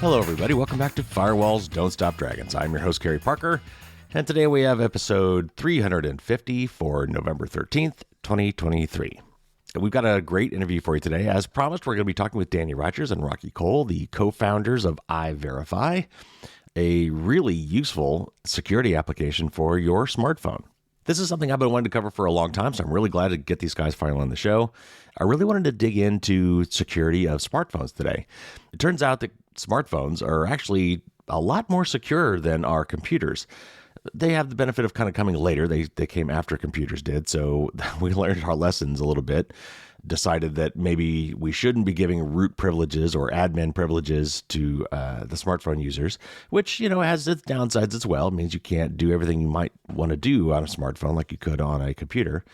Hello, everybody. Welcome back to Firewalls Don't Stop Dragons. I'm your host, Kerry Parker, and today we have episode 350 for November 13th, 2023. We've got a great interview for you today. As promised, we're going to be talking with Danny Rogers and Rocky Cole, the co-founders of iVerify, a really useful security application for your smartphone. This is something I've been wanting to cover for a long time, so I'm really glad to get these guys finally on the show. I really wanted to dig into security of smartphones today. It turns out that smartphones are actually a lot more secure than our computers. They have the benefit of kind of coming later. They came after computers did, so we learned our lessons a little bit, decided that maybe we shouldn't be giving root privileges or admin privileges to the smartphone users, which, has its downsides as well. It means you can't do everything you might want to do on a smartphone like you could on a computer,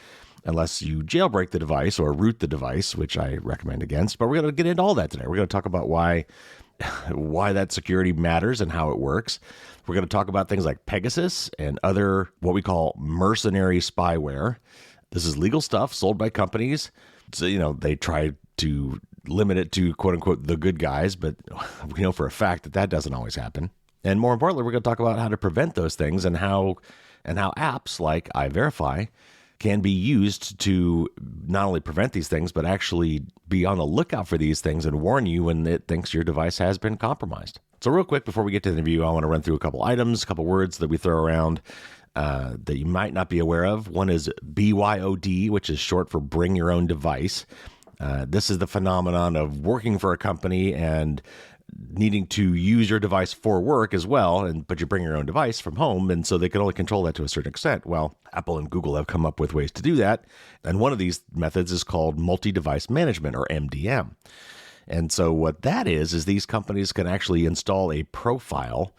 unless you jailbreak the device or root the device, which I recommend against. But we're going to get into all that today. We're going to talk about why that security matters and how it works. We're going to talk about things like Pegasus and other what we call mercenary spyware. This is legal stuff sold by companies. So, they try to limit it to quote unquote the good guys, but we know for a fact that doesn't always happen. And more importantly, we're going to talk about how to prevent those things and how apps like iVerify can be used to not only prevent these things, but actually be on the lookout for these things and warn you when it thinks your device has been compromised. So real quick, before we get to the interview, I want to run through a couple items, a couple words that we throw around that you might not be aware of. One is BYOD, which is short for bring your own device. This is the phenomenon of working for a company and needing to use your device for work as well, but you bring your own device from home, and so they can only control that to a certain extent. Well, Apple and Google have come up with ways to do that, and one of these methods is called multi-device management, or MDM. And so what that is these companies can actually install a profile.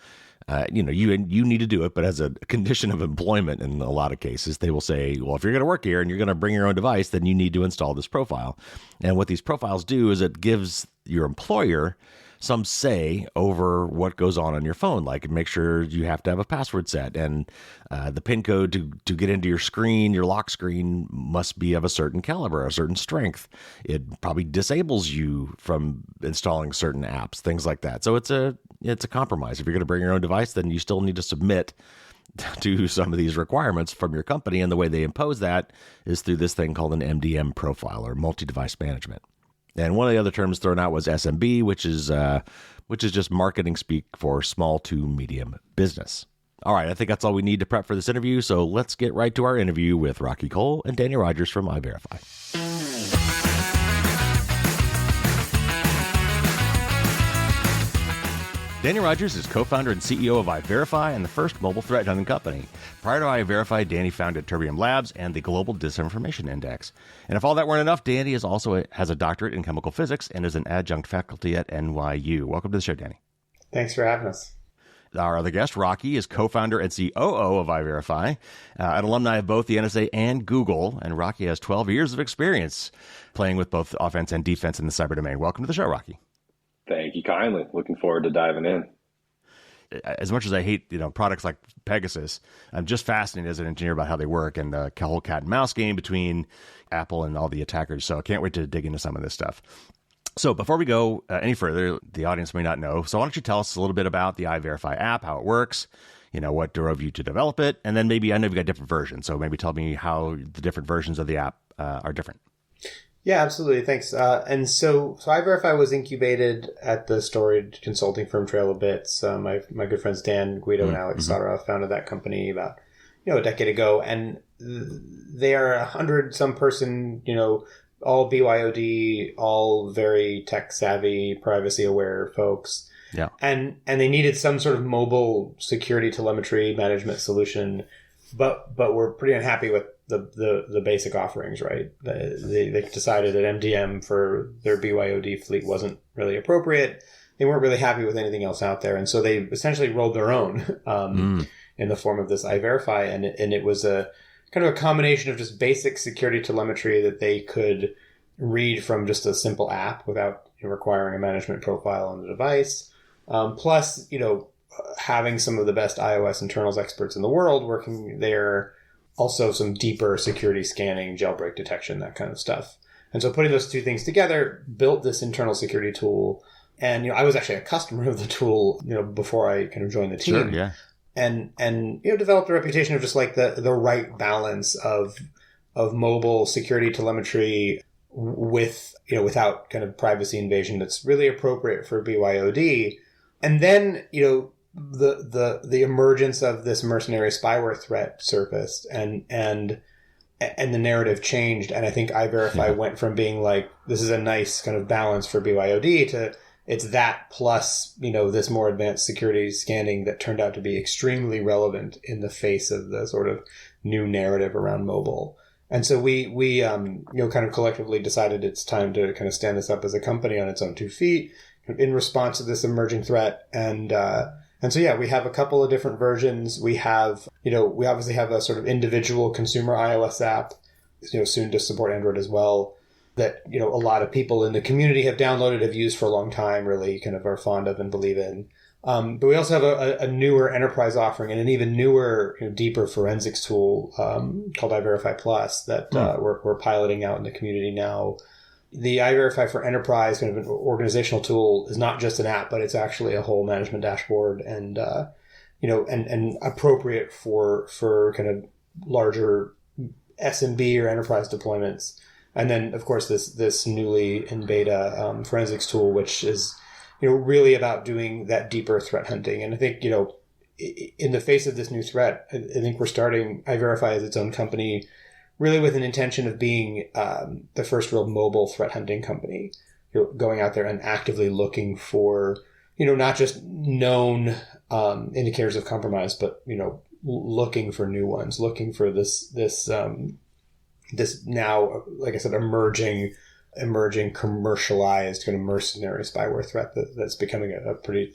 You need to do it, but as a condition of employment in a lot of cases, they will say, well, if you're going to work here and you're going to bring your own device, then you need to install this profile. And what these profiles do is it gives your employer some say over what goes on your phone, like make sure you have to have a password set, and the PIN code to get into your screen, your lock screen, must be of a certain caliber, a certain strength. It probably disables you from installing certain apps, things like that. So it's a compromise. If you're going to bring your own device, then you still need to submit to some of these requirements from your company, and the way they impose that is through this thing called an MDM profile, or multi-device management. And one of the other terms thrown out was SMB, which is just marketing speak for small to medium business. All right, I think that's all we need to prep for this interview. So let's get right to our interview with Rocky Cole and Danny Rogers from iVerify. Danny Rogers is co-founder and CEO of iVerify and the first mobile threat hunting company. Prior to iVerify, Danny founded Terbium Labs and the Global Disinformation Index. And if all that weren't enough, Danny has a doctorate in chemical physics and is an adjunct faculty at NYU. Welcome to the show, Danny. Thanks for having us. Our other guest, Rocky, is co-founder and COO of iVerify, an alumni of both the NSA and Google. And Rocky has 12 years of experience playing with both offense and defense in the cyber domain. Welcome to the show, Rocky. Thank you kindly. Looking forward to diving in. As much as I hate, products like Pegasus, I'm just fascinated as an engineer about how they work and the whole cat and mouse game between Apple and all the attackers. So I can't wait to dig into some of this stuff. So before we go any further, the audience may not know. So why don't you tell us a little bit about the iVerify app, how it works, what drove you to develop it, and then maybe I know you've got different versions. So maybe tell me how the different versions of the app are different. Yeah, absolutely. Thanks. And so iVerify was incubated at the storage consulting firm Trail of Bits. My good friends Dan Guido and Alex Soderov founded that company about a decade ago, and they are 100-some person, all BYOD, all very tech savvy, privacy aware folks. Yeah, and they needed some sort of mobile security telemetry management solution, but we're pretty unhappy with the basic offerings, right? They decided that MDM for their BYOD fleet wasn't really appropriate. They weren't really happy with anything else out there. And so they essentially rolled their own in the form of this iVerify. And it was a kind of a combination of just basic security telemetry that they could read from just a simple app without requiring a management profile on the device. Plus, having some of the best iOS internals experts in the world working there. Also some deeper security scanning, jailbreak detection, that kind of stuff. And so putting those two things together built this internal security tool And I was actually a customer of the tool, before I kind of joined the team. Sure, yeah. And developed a reputation of just like the right balance of mobile security telemetry with without kind of privacy invasion that's really appropriate for BYOD. And then the emergence of this mercenary spyware threat surfaced, and the narrative changed. And I think iVerify went from being like, this is a nice kind of balance for BYOD to it's that plus, this more advanced security scanning that turned out to be extremely relevant in the face of the sort of new narrative around mobile. And so we kind of collectively decided it's time to kind of stand this up as a company on its own 2 feet in response to this emerging threat. And so, yeah, we have a couple of different versions. We have, we obviously have a sort of individual consumer iOS app, soon to support Android as well, that, a lot of people in the community have downloaded, have used for a long time, really kind of are fond of and believe in. But we also have a newer enterprise offering and an even newer, deeper forensics tool called iVerify Plus that we're piloting out in the community now. The iVerify for Enterprise, kind of an organizational tool, is not just an app, but it's actually a whole management dashboard and and appropriate for kind of larger SMB or enterprise deployments. And then, of course, this newly in beta forensics tool, which is really about doing that deeper threat hunting. And I think, in the face of this new threat, I think we're starting iVerify as its own company, really with an intention of being the first real mobile threat hunting company, going out there and actively looking for, not just known indicators of compromise, but, looking for new ones, looking for this now, like I said, emerging commercialized kind of mercenary spyware threat that's becoming a pretty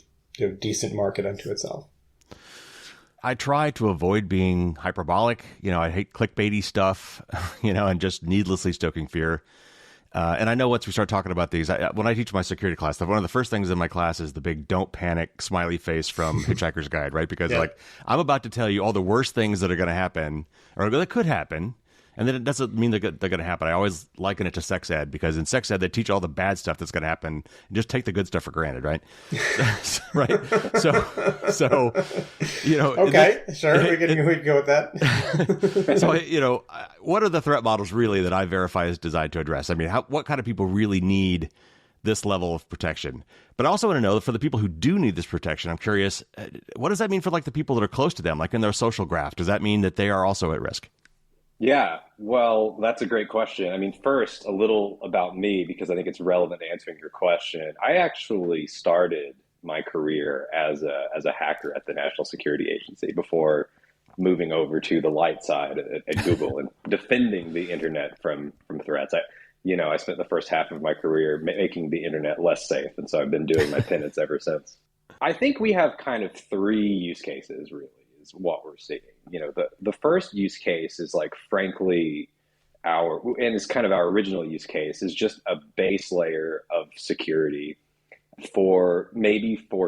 decent market unto itself. I try to avoid being hyperbolic. I hate clickbaity stuff, and just needlessly stoking fear. And I know once we start talking about these, when I teach my security class, one of the first things in my class is the big "don't panic" smiley face from Hitchhiker's Guide, right? Because I'm about to tell you all the worst things that are going to happen or that could happen. And then it doesn't mean they're going to happen. I always liken it to sex ed, because in sex ed, they teach all the bad stuff that's going to happen and just take the good stuff for granted, right? Right. So okay, sure. We can go with that. So, what are the threat models really that iVerify is designed to address? I mean, what kind of people really need this level of protection? But I also want to know, for the people who do need this protection, I'm curious, what does that mean for like the people that are close to them, like in their social graph? Does that mean that they are also at risk? Yeah, well, that's a great question. I mean, first, a little about me, because I think it's relevant to answering your question. I actually started my career as a hacker at the National Security Agency before moving over to the light side at Google and defending the internet from threats. I spent the first half of my career making the internet less safe, and so I've been doing my penance ever since. I think we have kind of 3 use cases, really, is what we're seeing. The first use case is like, frankly, and it's kind of our original use case, is just a base layer of security for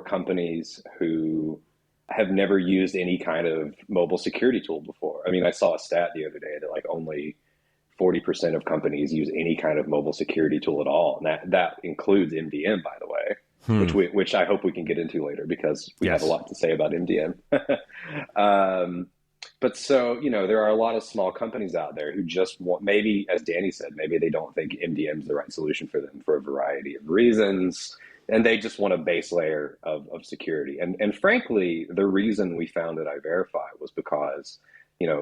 companies who have never used any kind of mobile security tool before. I mean, I saw a stat the other day that like only 40% of companies use any kind of mobile security tool at all. And that includes MDM, by the way. Which I hope we can get into later, because we have a lot to say about MDM. But so, there are a lot of small companies out there who just want, maybe, as Danny said, maybe they don't think MDM is the right solution for them for a variety of reasons, and they just want a base layer of security. And frankly, the reason we founded iVerify was because,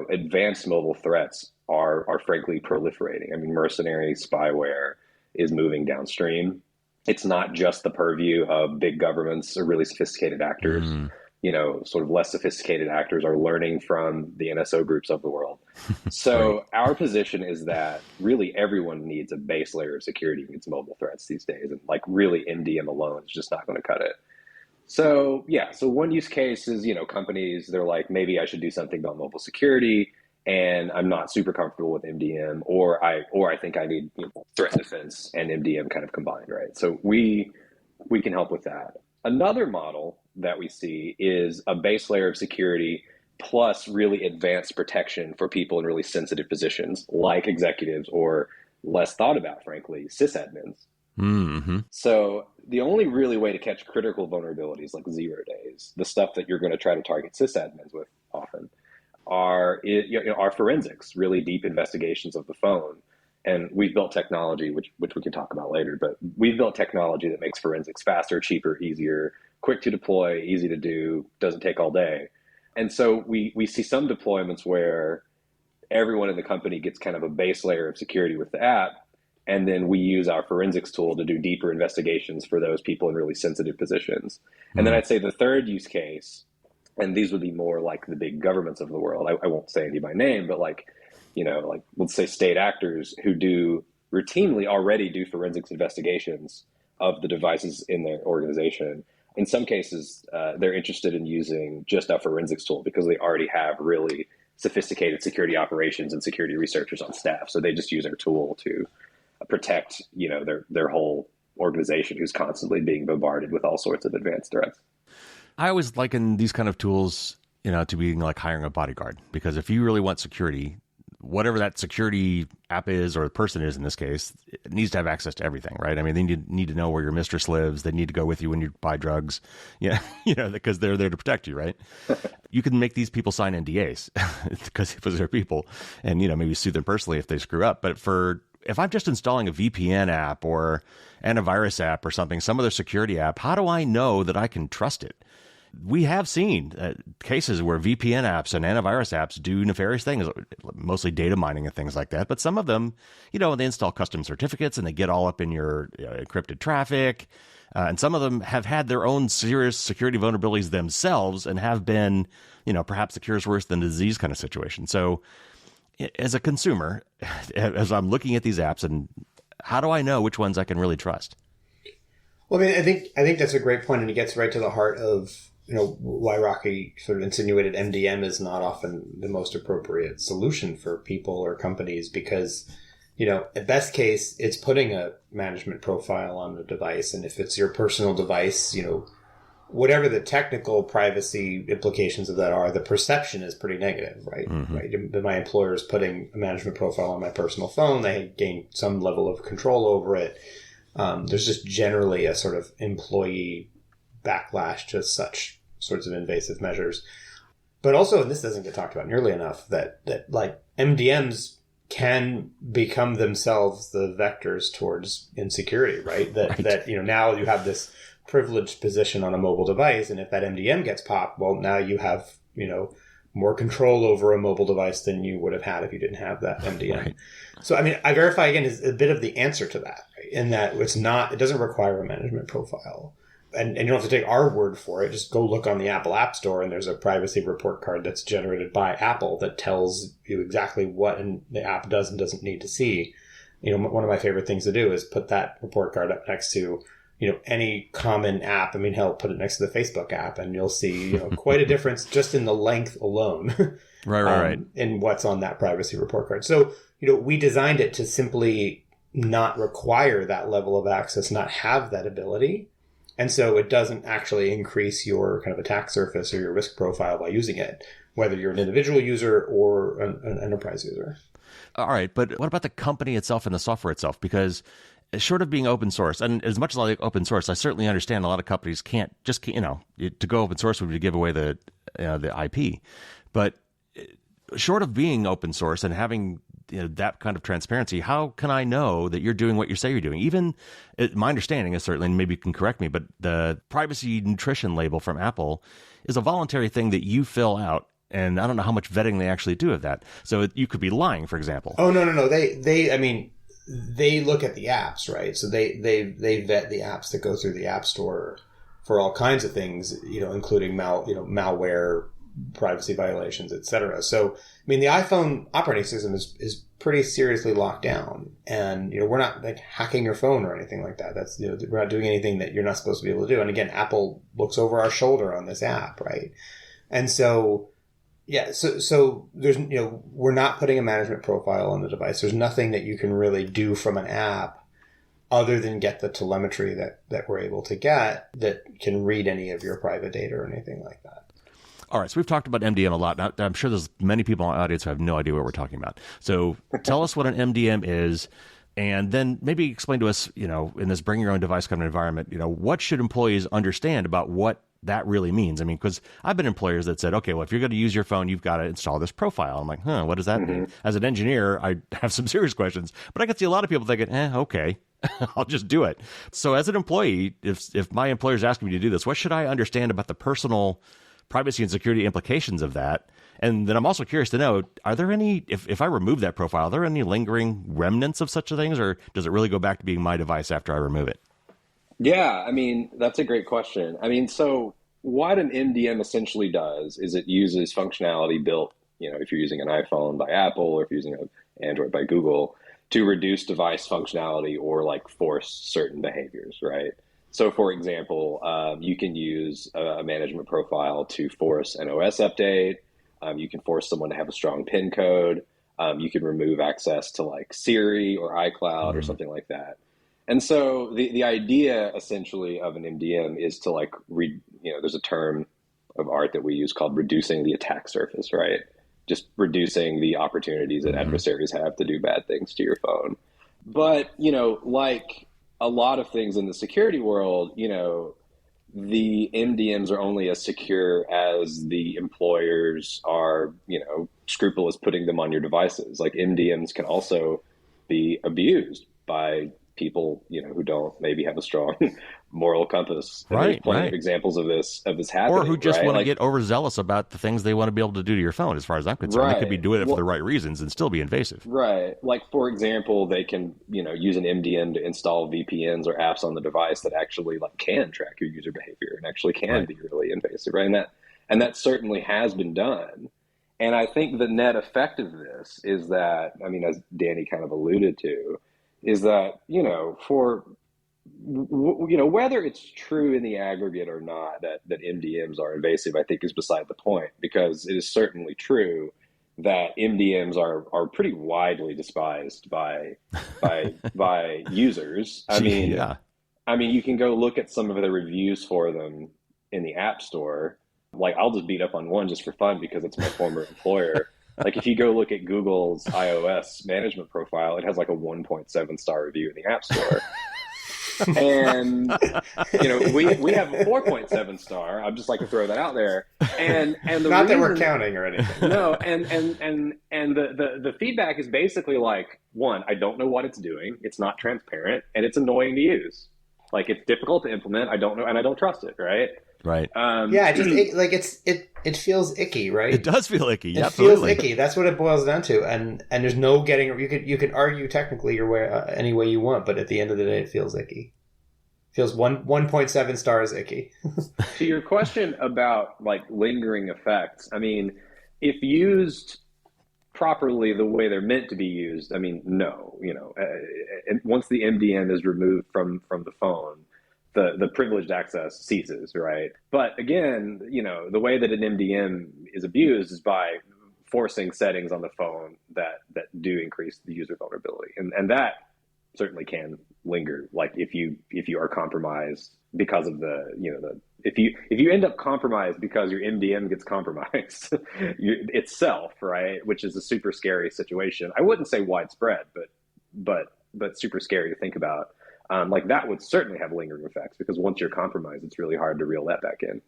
advanced mobile threats are frankly proliferating. I mean, mercenary spyware is moving downstream. It's not just the purview of big governments or really sophisticated actors. Sort of less sophisticated actors are learning from the NSO groups of the world. So our position is that really everyone needs a base layer of security against mobile threats these days. And like really MDM alone is just not going to cut it. So one use case is, companies, they're like, maybe I should do something about mobile security, and I'm not super comfortable with MDM, or I think I need threat defense and MDM kind of combined, right? So we can help with that. Another model that we see is a base layer of security plus really advanced protection for people in really sensitive positions, like executives or less thought about, frankly, sysadmins. Mm-hmm. So the only really way to catch critical vulnerabilities like 0 days, the stuff that you're going to try to target sysadmins with often, are forensics, really deep investigations of the phone. And we've built technology, which we can talk about later, but we've built technology that makes forensics faster, cheaper, easier, quick to deploy, easy to do, doesn't take all day. And so we see some deployments where everyone in the company gets kind of a base layer of security with the app, and then we use our forensics tool to do deeper investigations for those people in really sensitive positions. And then I'd say the third use case, and these would be more like the big governments of the world. I won't say any by name, but like let's say state actors who routinely already do forensics investigations of the devices in their organization. In some cases, they're interested in using just a forensics tool because they already have really sophisticated security operations and security researchers on staff. So they just use our tool to protect, their whole organization who's constantly being bombarded with all sorts of advanced threats. I always liken these kind of tools, to being like hiring a bodyguard, because if you really want security, whatever that security app is, or the person is in this case, it needs to have access to everything, right? I mean, they need to know where your mistress lives. They need to go with you when you buy drugs, because they're there to protect you, right? You can make these people sign NDAs because they're people, and maybe sue them personally if they screw up. But if I'm just installing a VPN app or antivirus app or something, some other security app, how do I know that I can trust it? We have seen cases where VPN apps and antivirus apps do nefarious things, mostly data mining and things like that. But some of them, they install custom certificates and they get all up in your encrypted traffic. And some of them have had their own serious security vulnerabilities themselves and have been, perhaps the cure's worse than the disease kind of situation. So as a consumer, as I'm looking at these apps, and how do I know which ones I can really trust? Well, I mean, I think that's a great point, and it gets right to the heart of why Rocky sort of insinuated MDM is not often the most appropriate solution for people or companies, because at best case, it's putting a management profile on the device, and if it's your personal device, whatever the technical privacy implications of that are, the perception is pretty negative, right? Mm-hmm. Right. My employer is putting a management profile on my personal phone. They gain some level of control over it. There's just generally a sort of employee backlash to such sorts of invasive measures. But also, and this doesn't get talked about nearly enough, that like MDMs can become themselves the vectors towards insecurity, right? That now you have this privileged position on a mobile device, and if that MDM gets popped, well, now you have more control over a mobile device than you would have had if you didn't have that MDM. Right. So, I mean, iVerify again is a bit of the answer to that, right? In that it doesn't require a management profile. And you don't have to take our word for it. Just go look on the Apple App Store, and there's a privacy report card that's generated by Apple that tells you exactly what the app does and doesn't need to see. One of my favorite things to do is put that report card up next to, any common app. I mean, hell, put it next to the Facebook app, and you'll see, quite a difference just in the length alone. Right. In what's on that privacy report card. So, we designed it to simply not require that level of access, not have that ability. And so it doesn't actually increase your kind of attack surface or your risk profile by using it, whether you're an individual user or an enterprise user. All right. But what about the company itself and the software itself? Because short of being open source, and as much as I like open source, I certainly understand a lot of companies can't to go open source would be to give away the IP. But short of being open source and having that kind of transparency, how can I know that you're doing what you say you're doing? Even my understanding is certainly, and maybe you can correct me, but the privacy nutrition label from Apple is a voluntary thing that you fill out. And I don't know how much vetting they actually do of that. So you could be lying, for example. Oh, no. They look at the apps, right? So they vet the apps that go through the App Store for all kinds of things, including malware, privacy violations, etc. So, I mean, the iPhone operating system is pretty seriously locked down, and we're not like hacking your phone or anything like that. That's we're not doing anything that you're not supposed to be able to do. And again, Apple looks over our shoulder on this app, right? And so, yeah, so there's we're not putting a management profile on the device. There's nothing that you can really do from an app other than get the telemetry that we're able to get that can read any of your private data or anything like that. All right, so we've talked about MDM a lot. Now, I'm sure there's many people in our audience who have no idea what we're talking about. So tell us what an MDM is. And then maybe explain to us, in this bring your own device kind of environment, what should employees understand about what that really means? I mean, because I've been employers that said, okay, well, if you're going to use your phone, you've got to install this profile. I'm like, what does that mean? As an engineer, I have some serious questions, but I can see a lot of people thinking, okay, I'll just do it. So as an employee, if my employer is asking me to do this, what should I understand about the personal privacy and security implications of that? And then I'm also curious to know, are there any, if I remove that profile, are there any lingering remnants of such things, or does it really go back to being my device after I remove it? Yeah, I mean, that's a great question. I mean, so what an MDM essentially does is it uses functionality built, if you're using an iPhone by Apple or if you're using an Android by Google, to reduce device functionality or like force certain behaviors, right? So for example, you can use a management profile to force an OS update. You can force someone to have a strong PIN code. You can remove access to like Siri or iCloud or something like that. And so the idea essentially of an MDM is to like, there's a term of art that we use called reducing the attack surface, right? Just reducing the opportunities that adversaries have to do bad things to your phone. But, like a lot of things in the security world, the MDMs are only as secure as the employers are, scrupulous putting them on your devices. Like MDMs can also be abused by people, who don't maybe have a strong moral compass. And there's plenty of examples of this happening. Or who just want to get overzealous about the things they want to be able to do to your phone, as far as I'm concerned. They could be doing it for the right reasons and still be invasive. Right. Like, for example, they can, use an MDM to install VPNs or apps on the device that actually like can track your user behavior and actually can be really invasive, right? And that certainly has been done. And I think the net effect of this is that, I mean, as Danny kind of alluded to, is that, whether it's true in the aggregate or not that MDMs are invasive, I think is beside the point, because it is certainly true that MDMs are pretty widely despised by users. I mean, you can go look at some of the reviews for them in the App Store. Like, I'll just beat up on one just for fun because it's my former employer. Like, if you go look at Google's iOS management profile, it has like a 1.7 star review in the App Store. And, we have a 4.7 star. I'd just like to throw that out there. And the not that we're counting or anything. No, and the feedback is basically like, one, I don't know what it's doing. It's not transparent, and it's annoying to use. Like, it's difficult to implement. I don't know, and I don't trust it, right? Right. It feels icky, right? It does feel icky. It feels icky. That's what it boils down to. And there's no getting. You can argue technically your way any way you want, but at the end of the day, it feels icky. It feels 1.7 stars icky. To your question about like lingering effects, I mean, if used properly the way they're meant to be used, I mean, no, and once the MDM is removed from the phone, the privileged access ceases, right? But again, the way that an MDM is abused is by forcing settings on the phone that do increase the user vulnerability, and that certainly can linger. Like if you are compromised because of if you end up compromised because your MDM gets compromised itself, right? Which is a super scary situation. I wouldn't say widespread, but super scary to think about. Like that would certainly have lingering effects, because once you're compromised, it's really hard to reel that back in.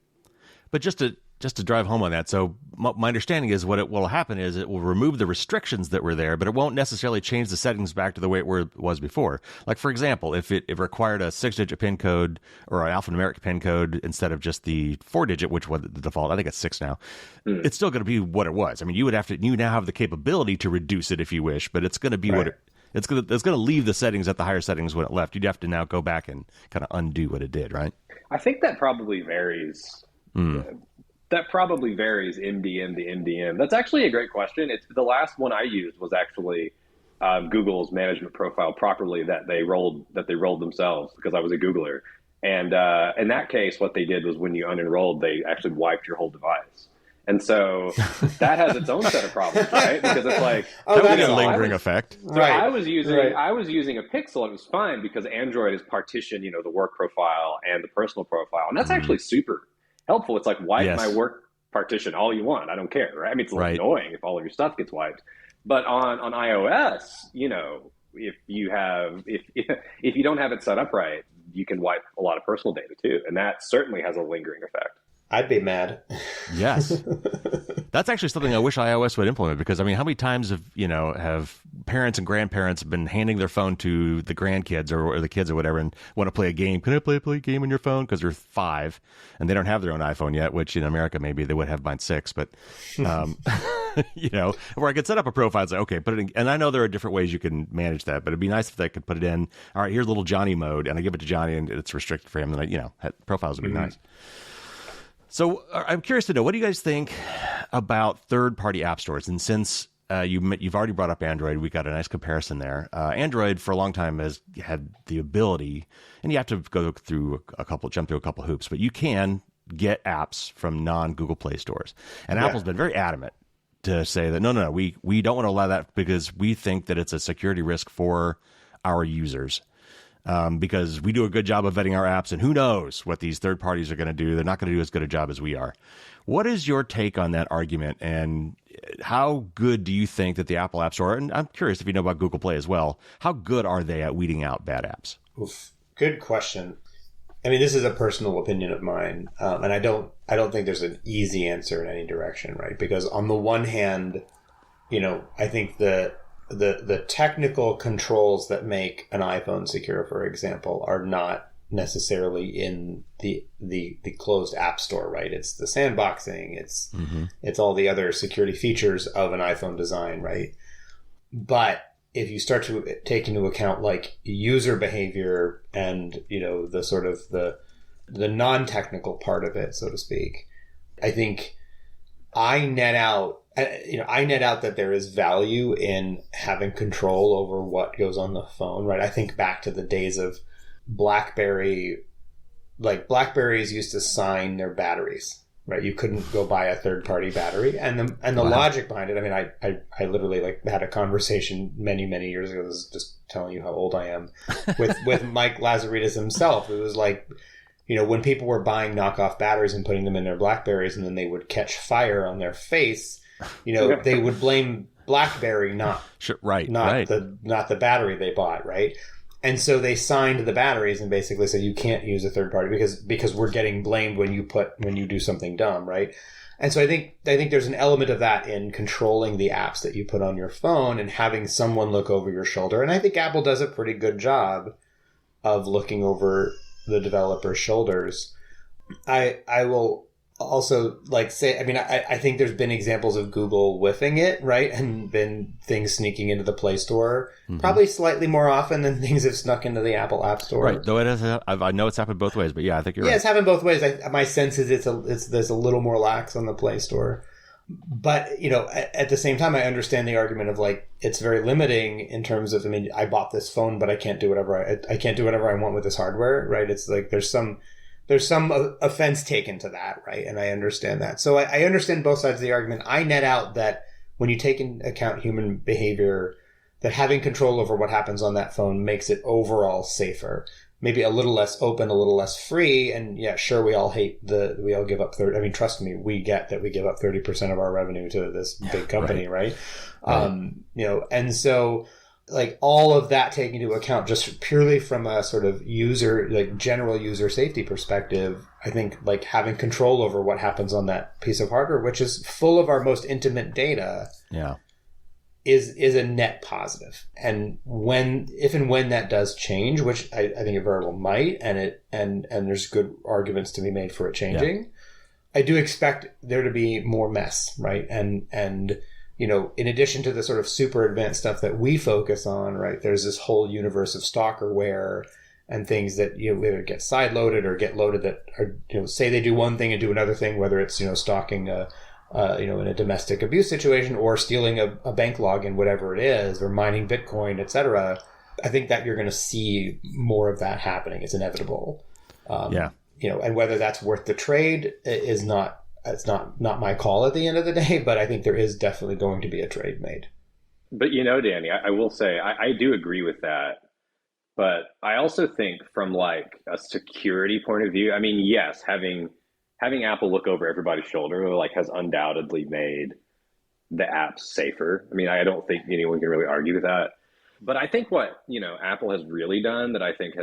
But just to drive home on that, so my understanding is what it will happen is it will remove the restrictions that were there, but it won't necessarily change the settings back to the way it was before. Like, for example, if it required a 6-digit PIN code or an alphanumeric PIN code instead of just the 4-digit, which was the default, I think it's 6 now, it's still going to be what it was. I mean, you now have the capability to reduce it if you wish, but it's going to be what it's going to leave the settings at the higher settings when it left. You'd have to now go back and kind of undo what it did, right? I think that probably varies. That probably varies MDM to MDM. That's actually a great question. It's the last one I used was actually Google's management profile properly that they rolled themselves, because I was a Googler. And in that case, what they did was when you unenrolled, they actually wiped your whole device. And so that has its own set of problems, right? Because it's like that's a lingering effect. So right. I was using a Pixel, and it was fine because Android is partitioned, the work profile and the personal profile, and that's actually super helpful. It's like wipe my work partition all you want. I don't care, right? I mean, it's annoying if all of your stuff gets wiped. But on iOS, if you have if you don't have it set up right, you can wipe a lot of personal data too, and that certainly has a lingering effect. I'd be mad. Yes. That's actually something I wish iOS would implement, because I mean, how many times have parents and grandparents been handing their phone to the grandkids or the kids or whatever and want to play a game? Can I play a game on your phone? Because they're 5 and they don't have their own iPhone yet, which in America maybe they would have mine 6, but where I could set up a profile and say, okay, put it in. And I know there are different ways you can manage that, but it'd be nice if they could put it in. All right, here's little Johnny mode, and I give it to Johnny, and it's restricted for him. Then profiles would be nice. So I'm curious to know, what do you guys think about third-party app stores? And since you've already brought up Android, we got a nice comparison there. Android for a long time has had the ability, and you have to jump through a couple hoops, but you can get apps from non-Google Play stores. And Apple's been very adamant to say that no, we don't want to allow that because we think that it's a security risk for our users. Because we do a good job of vetting our apps, and who knows what these third parties are going to do. They're not going to do as good a job as we are. What is your take on that argument, and how good do you think that the Apple App Store, and I'm curious if you know about Google Play as well, how good are they at weeding out bad apps? Oof. Good question. I mean, this is a personal opinion of mine, and I don't think there's an easy answer in any direction, right? Because on the one hand, I think the technical controls that make an iPhone secure, for example, are not necessarily in the closed app store, right? It's the sandboxing, it's all the other security features of an iPhone design, right? But if you start to take into account like user behavior and the sort of the non-technical part of it, so to speak, I think I net out that there is value in having control over what goes on the phone, right? I think back to the days of BlackBerry. Like, BlackBerries used to sign their batteries, right? You couldn't go buy a third-party battery, and the logic behind it. I mean, I literally had a conversation many years ago. This is just telling you how old I am, with Mike Lazaridis himself. It was like, when people were buying knockoff batteries and putting them in their BlackBerries, and then they would catch fire on their face, they would blame BlackBerry, not the battery they bought, right? And so they signed the batteries and basically said you can't use a third party because we're getting blamed when you do something dumb, right? And so I think there's an element of that in controlling the apps that you put on your phone and having someone look over your shoulder. And I think Apple does a pretty good job of looking over the developer's shoulders. I will also say, I mean, I think there's been examples of Google whiffing it, right? And been things sneaking into the Play Store, probably slightly more often than things have snuck into the Apple App Store. Right. Though I know it's happened both ways, but yeah, I think you're right. Yeah, it's happened both ways. My sense is there's a little more lax on the Play Store. But, at the same time, I understand the argument of it's very limiting in terms of, I mean, I bought this phone, but I can't do whatever I want with this hardware, right? It's like there's some offense taken to that, right? And I understand that. So I understand both sides of the argument. I net out that when you take into account human behavior, that having control over what happens on that phone makes it overall safer. Maybe a little less open, a little less free. And yeah, sure, we all give up 30. I mean, trust me, we get that we give up 30% of our revenue to this big company, right? And so all of that taken into account, just purely from a sort of general user safety perspective, I think having control over what happens on that piece of hardware, which is full of our most intimate data, is a net positive. And if and when that does change, which I think it very well might, and there's good arguments to be made for it changing, I do expect there to be more mess, right? And in addition to the sort of super advanced stuff that we focus on, right, there's this whole universe of stalkerware and things that either get sideloaded or get loaded that are, say they do one thing and do another thing, whether it's, stalking in a domestic abuse situation or stealing a bank login, whatever it is, or mining Bitcoin, etc. I think that you're going to see more of that happening. It's inevitable. And whether that's worth the trade is not. It's not my call at the end of the day, but I think there is definitely going to be a trade made. But Danny, I will say I do agree with that. But I also think from a security point of view, I mean, yes, having Apple look over everybody's shoulder has undoubtedly made the apps safer. I mean, I don't think anyone can really argue with that. But I think what, Apple has really done that I think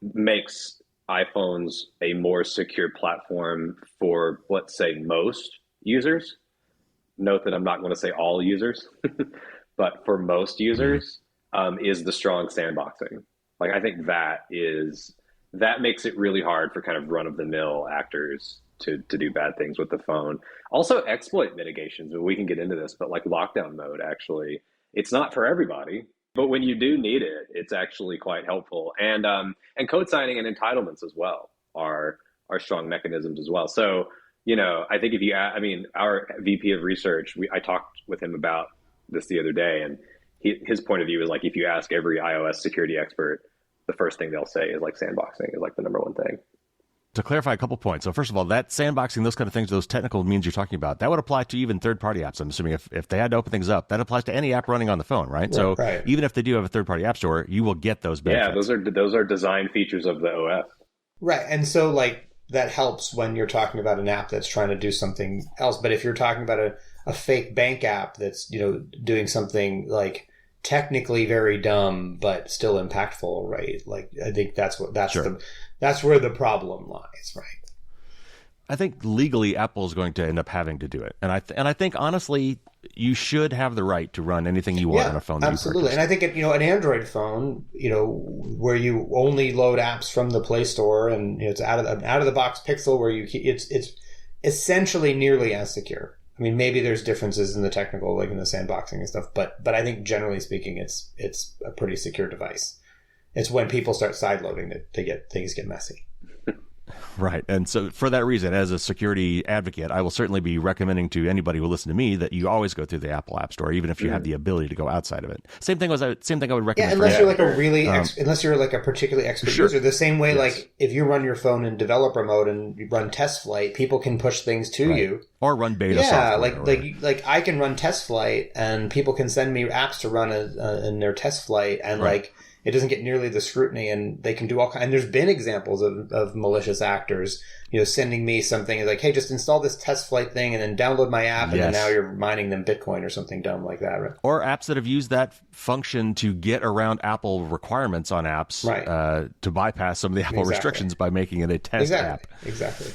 makes iPhones a more secure platform for, let's say, most users. Note that I'm not going to say all users, but for most users, is the strong sandboxing. Like, I think that makes it really hard for kind of run-of-the-mill actors to do bad things with the phone. Also, exploit mitigations, we can get into this, but like lockdown mode, actually, it's not for everybody. But when you do need it, it's actually quite helpful. And code signing and entitlements as well are strong mechanisms as well. So, I think our VP of research, I talked with him about this the other day, and his point of view is like, if you ask every iOS security expert, the first thing they'll say is like sandboxing is like the number one thing. To clarify a couple points. So first of all, that sandboxing, those kind of things, those technical means you're talking about, that would apply to even third-party apps. I'm assuming if they had to open things up, that applies to any app running on the phone, right? So even if they do have a third-party app store, you will get those benefits. Yeah, those are design features of the OS. Right. And so like that helps when you're talking about an app that's trying to do something else. But if you're talking about a fake bank app that's, doing something like technically very dumb but still impactful, right? Like I think that's where the problem lies, right? I think legally Apple is going to end up having to do it, and I think honestly you should have the right to run anything you want on a phone. Absolutely, and I think an Android phone, where you only load apps from the Play Store, and it's out of the box Pixel, where it's essentially nearly as secure. I mean, maybe there's differences in the technical, like in the sandboxing and stuff, but I think generally speaking, it's a pretty secure device. It's when people start sideloading that things get messy. Right. And so for that reason, as a security advocate, I will certainly be recommending to anybody who listen to me that you always go through the Apple App Store, even if you have the ability to go outside of it. Same thing I would recommend. Yeah, unless you're like unless you're like a particularly expert user. The same way, like if you run your phone in developer mode and you run test flight, people can push things to you. Or run beta software. Yeah, like I can run test flight and people can send me apps to run in their test flight, and like it doesn't get nearly the scrutiny, and they can do all kinds. And there's been examples of malicious actors, sending me something like, hey, just install this test flight thing and then download my app, and then now you're mining them Bitcoin or something dumb like that. Right? Or apps that have used that function to get around Apple requirements on apps, to bypass some of the Apple restrictions by making it a test app. Exactly.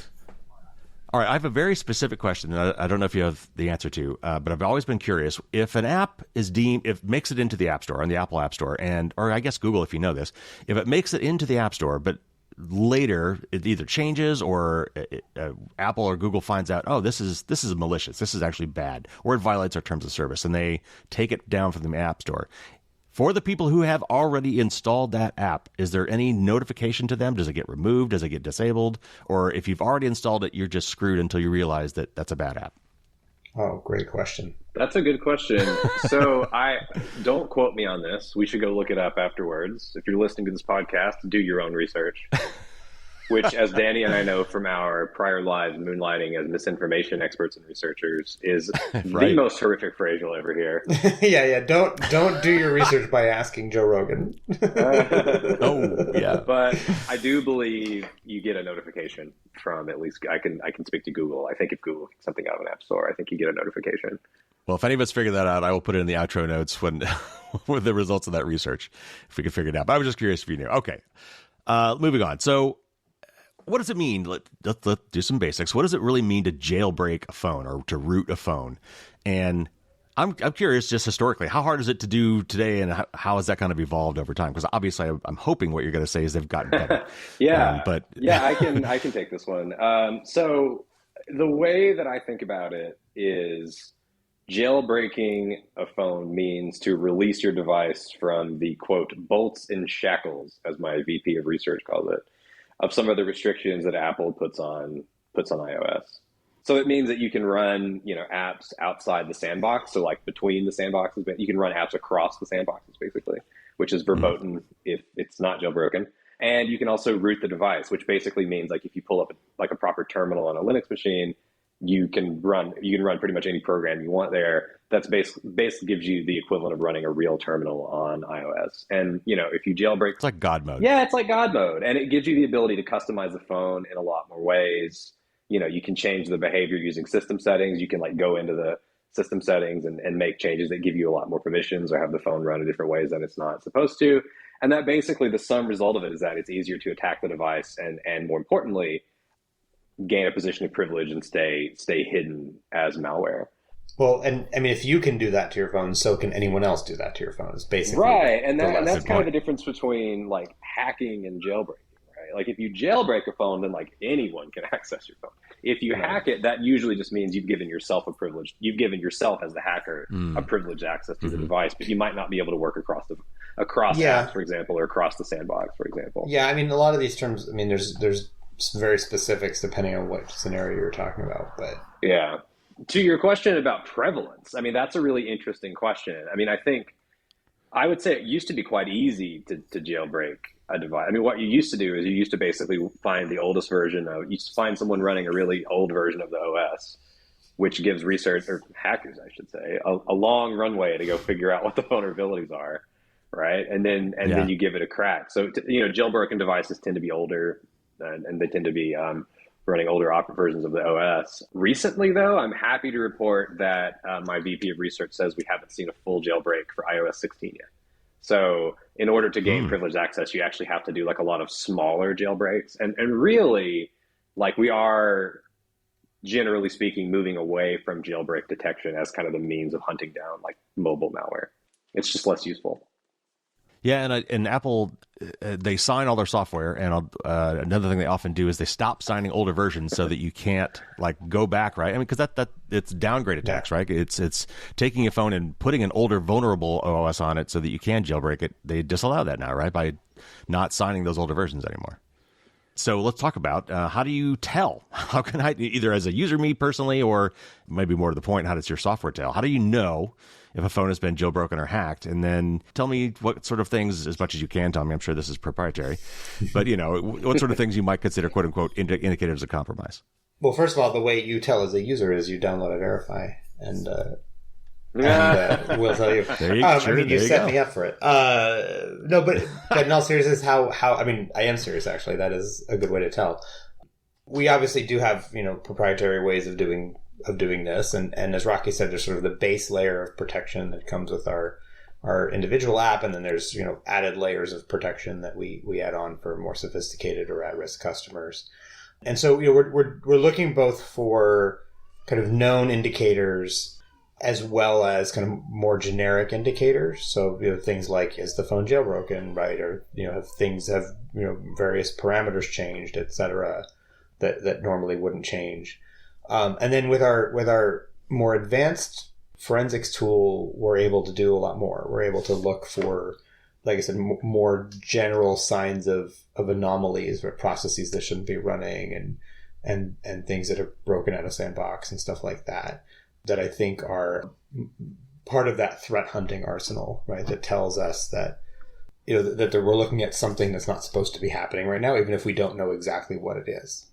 All right, I have a very specific question that I don't know if you have the answer to, but I've always been curious. If an app is if makes it into the App Store, on the Apple App Store, or I guess Google if you know this, if it makes it into the App Store, but later it either changes or Apple or Google finds out, oh, this is malicious, this is actually bad, or it violates our terms of service, and they take it down from the App Store. For the people who have already installed that app, is there any notification to them? Does it get removed? Does it get disabled? Or if you've already installed it, you're just screwed until you realize that that's a bad app? Oh, great question. That's a good question. So don't quote me on this. We should go look it up afterwards. If you're listening to this podcast, do your own research. Which, as Danny and I know from our prior lives moonlighting as misinformation experts and researchers, is the most horrific phrase you'll ever hear. Yeah. Don't do your research by asking Joe Rogan. But I do believe you get a notification from, at least I can speak to Google. I think if Google gets something out of an app store, I think you get a notification. Well, if any of us figure that out, I will put it in the outro notes with the results of that research, if we can figure it out. But I was just curious if you knew. Okay, moving on. So, what does it mean? Let's do some basics. What does it really mean to jailbreak a phone or to root a phone? And I'm curious, just historically, how hard is it to do today, and how has that kind of evolved over time? Because obviously, I'm hoping what you're going to say is they've gotten better. I can take this one. So the way that I think about it is jailbreaking a phone means to release your device from the, quote, bolts and shackles, as my VP of research calls it, of some of the restrictions that Apple puts on iOS. So it means that you can run, apps outside the sandbox. So like between the sandboxes, but you can run apps across the sandboxes, basically, which is verboten if it's not jailbroken. And you can also root the device, which basically means like if you pull up a proper terminal on a Linux machine, you can run pretty much any program you want there. That's basically gives you the equivalent of running a real terminal on iOS. And, if you jailbreak... It's like God mode. Yeah, it's like God mode. And it gives you the ability to customize the phone in a lot more ways. You can change the behavior using system settings. You can go into the system settings and make changes that give you a lot more permissions or have the phone run in different ways than it's not supposed to. And that basically the sum result of it is that it's easier to attack the device and more importantly, gain a position of privilege and stay hidden as malware. Well, and I mean, if you can do that to your phone, so can anyone else do that to your phone. It's basically right, and that's kind of the difference between like hacking and jailbreaking, right? Like if you jailbreak a phone, then like anyone can access your phone. If you hack it, that usually just means you've given yourself a privilege. You've given yourself as the hacker a privileged access to the device, but you might not be able to work across apps, for example, or across the sandbox, for example. Yeah, I mean, a lot of these terms. I mean, there's some very specifics depending on what scenario you're talking about, but yeah. To your question about prevalence, I mean, that's a really interesting question. I mean, I would say it used to be quite easy to jailbreak a device. I mean, what you used to do is you used to basically find the oldest version of, you used to find someone running a really old version of the OS, which gives research, or hackers, I should say, a long runway to go figure out what the vulnerabilities are, right? And then you give it a crack. So, jailbroken devices tend to be older, and they tend to be running older versions of the OS. Recently, though, I'm happy to report that my VP of research says we haven't seen a full jailbreak for iOS 16 yet. So in order to gain privileged access, you actually have to do like a lot of smaller jailbreaks. And really, like we are, generally speaking, moving away from jailbreak detection as kind of the means of hunting down like mobile malware. It's just less useful. Yeah, and Apple, they sign all their software, and another thing they often do is they stop signing older versions so that you can't like go back, right? I mean, because that it's downgrade attacks, right? It's taking a phone and putting an older vulnerable OS on it so that you can jailbreak it. They disallow that now, right? By not signing those older versions anymore. So let's talk about how do you tell? How can I, either as a user, me personally, or maybe more to the point, how does your software tell? How do you know if a phone has been jailbroken or hacked? And then tell me what sort of things, as much as you can tell me, I'm sure this is proprietary, but what sort of things you might consider quote unquote indicators of compromise? Well, first of all, the way you tell as a user is you download iVerify and we'll tell you. You set me up for it. No, but in all seriousness, how I mean, I am serious actually. That is a good way to tell. We obviously do have, proprietary ways of doing this, and as Rocky said, there's sort of the base layer of protection that comes with our individual app, and then there's added layers of protection that we add on for more sophisticated or at-risk customers. And so we're looking both for kind of known indicators as well as kind of more generic indicators. So things like, is the phone jailbroken, right? Or have various parameters changed, etc. that normally wouldn't change. And then with our more advanced forensics tool, we're able to do a lot more. We're able to look for, like I said, more general signs of anomalies or processes that shouldn't be running and things that are broken out of sandbox and stuff like that I think are part of that threat hunting arsenal, right? That tells us that, that we're looking at something that's not supposed to be happening right now, even if we don't know exactly what it is.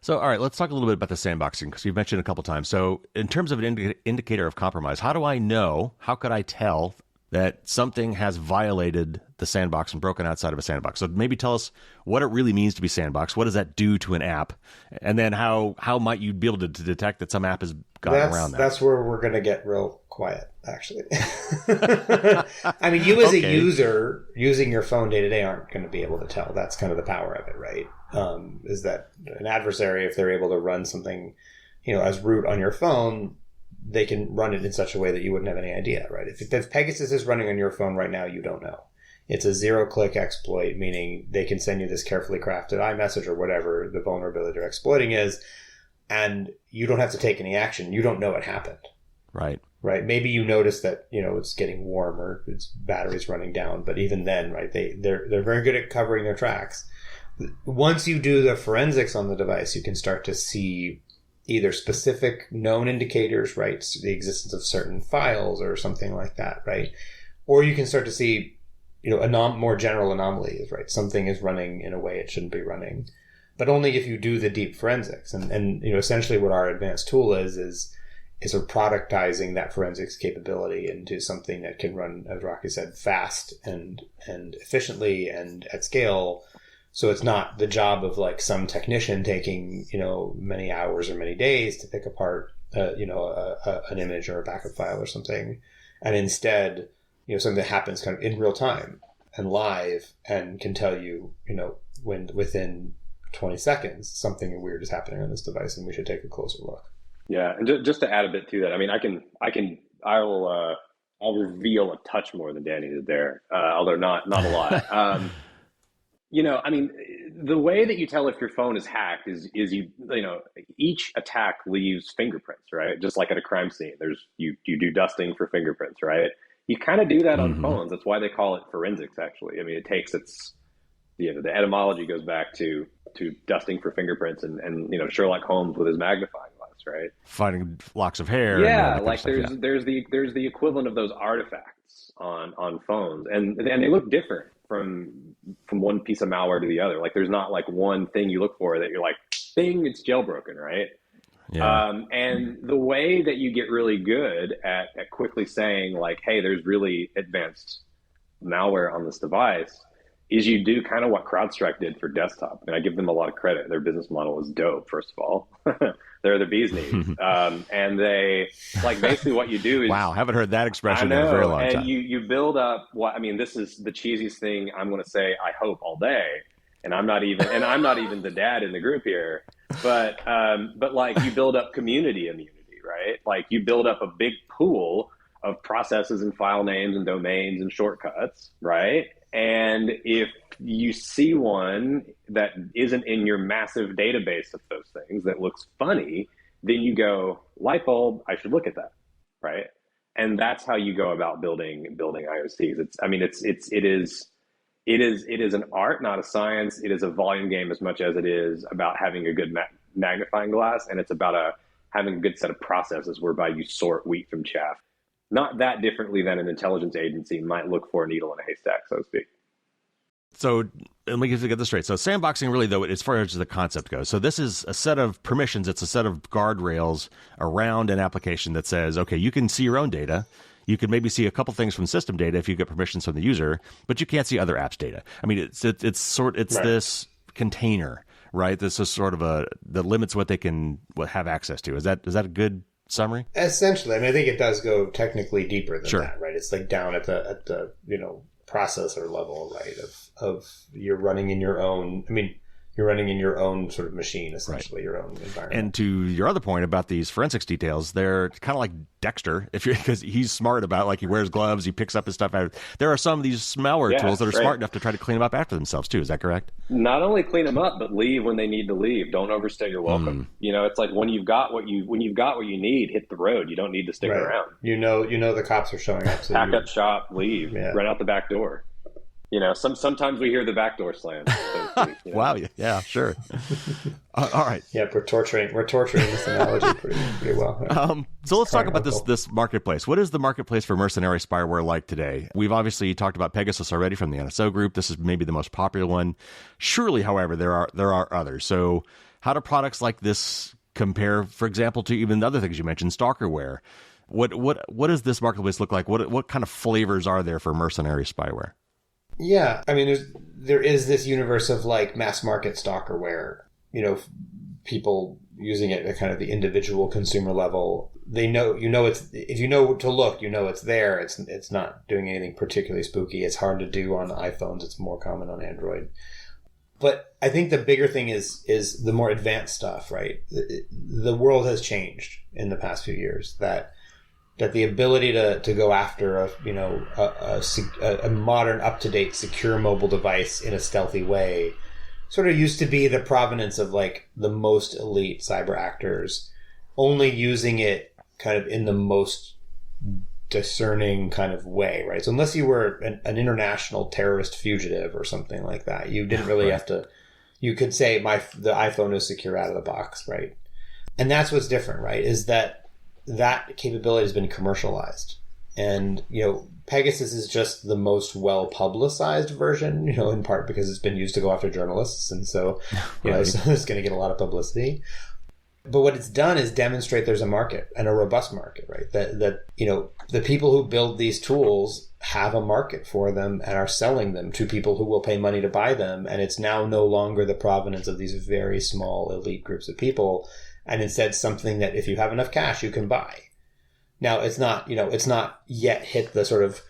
So, all right, let's talk a little bit about the sandboxing, because you've mentioned it a couple times. So in terms of an indicator of compromise, how could I tell that something has violated the sandbox and broken outside of a sandbox? So maybe tell us what it really means to be sandbox. What does that do to an app? And then how might you be able to detect that some app has gotten around that? That's where we're going to get real quiet, actually. I mean, you as a user using your phone day to day aren't going to be able to tell. That's kind of the power of it, right? Is that an adversary, if they're able to run something, as root on your phone, they can run it in such a way that you wouldn't have any idea, right? If Pegasus is running on your phone right now, you don't know. It's a zero-click exploit, meaning they can send you this carefully crafted iMessage or whatever the vulnerability they're exploiting is, and you don't have to take any action. You don't know it happened. Right. Right. Maybe you notice that, it's getting warmer, its battery's running down, but even then, right, they're very good at covering their tracks. Once you do the forensics on the device, you can start to see either specific known indicators, right? The existence of certain files or something like that, right? Or you can start to see, more general anomalies, right? Something is running in a way it shouldn't be running, but only if you do the deep forensics. And essentially what our advanced tool is sort of productizing that forensics capability into something that can run, as Rocky said, fast and efficiently and at scale. So it's not the job of like some technician taking, many hours or many days to pick apart an image or a backup file or something, and instead, something that happens kind of in real time and live and can tell you, when within 20 seconds something weird is happening on this device and we should take a closer look. Yeah, and just to add a bit to that, I mean, I'll reveal a touch more than Danny did there, although not a lot. I mean, the way that you tell if your phone is hacked is each attack leaves fingerprints, right? Just like at a crime scene, you do dusting for fingerprints, right? You kind of do that on phones. That's why they call it forensics, actually. I mean, the etymology goes back to dusting for fingerprints and Sherlock Holmes with his magnifying glass, right? Finding locks of hair. Yeah, like there's the equivalent of those artifacts on phones, and they look different from one piece of malware to the other. Like there's not like one thing you look for that you're like, bing, it's jailbroken, right? Yeah. And the way that you get really good at quickly saying like, hey, there's really advanced malware on this device is you do kind of what CrowdStrike did for desktop. And I give them a lot of credit. Their business model is dope, first of all. They're the bee's knees. And they, like, basically what you do is... Wow, haven't heard that expression in a very long time. And you build up this is the cheesiest thing I'm going to say, I hope, all day. And I'm not even the dad in the group here. But like, you build up community immunity, right? Like, you build up a big pool of processes and file names and domains and shortcuts, right? And if you see one that isn't in your massive database of those things that looks funny, then you go, light bulb, I should look at that, right? And that's how you go about building IOCs. It is an art, not a science. It is a volume game as much as it is about having a good magnifying glass, and it's about having a good set of processes whereby you sort wheat from chaff. Not that differently than an intelligence agency might look for a needle in a haystack, so to speak. So let me get this straight. So sandboxing really, though, as far as the concept goes, so this is a set of permissions. It's a set of guardrails around an application that says, okay, you can see your own data. You can maybe see a couple things from system data if you get permissions from the user, but you can't see other apps data. I mean, it's right. This container, right? This is sort of that limits what they can have access to. Is that a good summary? Essentially. I mean, I think it does go technically deeper than that, right? It's like down at the processor level, right? Of you're running in your own. I mean, you're running in your own sort of machine, essentially, right. Your own environment. And to your other point about these forensics details, they're kind of like Dexter, because he's smart about, like, he wears gloves, he picks up his stuff out. There are some of these malware tools that are smart enough to try to clean them up after themselves too. Is that correct? Not only clean them up, but leave when they need to leave. Don't overstay your welcome. It's like when you've got what you need, hit the road. You don't need to stick around. You know the cops are showing up. So pack up shop, leave, run out the back door. Sometimes we hear the back door slam. So Wow. Yeah, sure. All right. Yeah, we're torturing this analogy pretty well. So let's talk about this marketplace. What is the marketplace for mercenary spyware like today? We've obviously talked about Pegasus already from the NSO Group. This is maybe the most popular one. Surely, however, there are others. So how do products like this compare, for example, to even the other things you mentioned, stalkerware? What does this marketplace look like? What kind of flavors are there for mercenary spyware? Yeah, I mean, there is this universe of like mass market stalkerware. People using it at kind of the individual consumer level. They know, it's, if you know to look, it's there. It's not doing anything particularly spooky. It's hard to do on iPhones. It's more common on Android. But I think the bigger thing is the more advanced stuff, right? The world has changed in the past few years. That the ability to go after a modern, up-to-date, secure mobile device in a stealthy way sort of used to be the provenance of like the most elite cyber actors only using it kind of in the most discerning kind of way, right? So unless you were an international terrorist fugitive or something like that, you didn't really have to, you could say the iPhone is secure out of the box, right? And that's what's different, right? Is that capability has been commercialized. And, Pegasus is just the most well-publicized version, in part because it's been used to go after journalists. And so, so it's going to get a lot of publicity. But what it's done is demonstrate there's a market, and a robust market, right? That the people who build these tools have a market for them and are selling them to people who will pay money to buy them. And it's now no longer the provenance of these very small elite groups of people. and instead something that if you have enough cash, you can buy. Now, it's not yet hit the sort of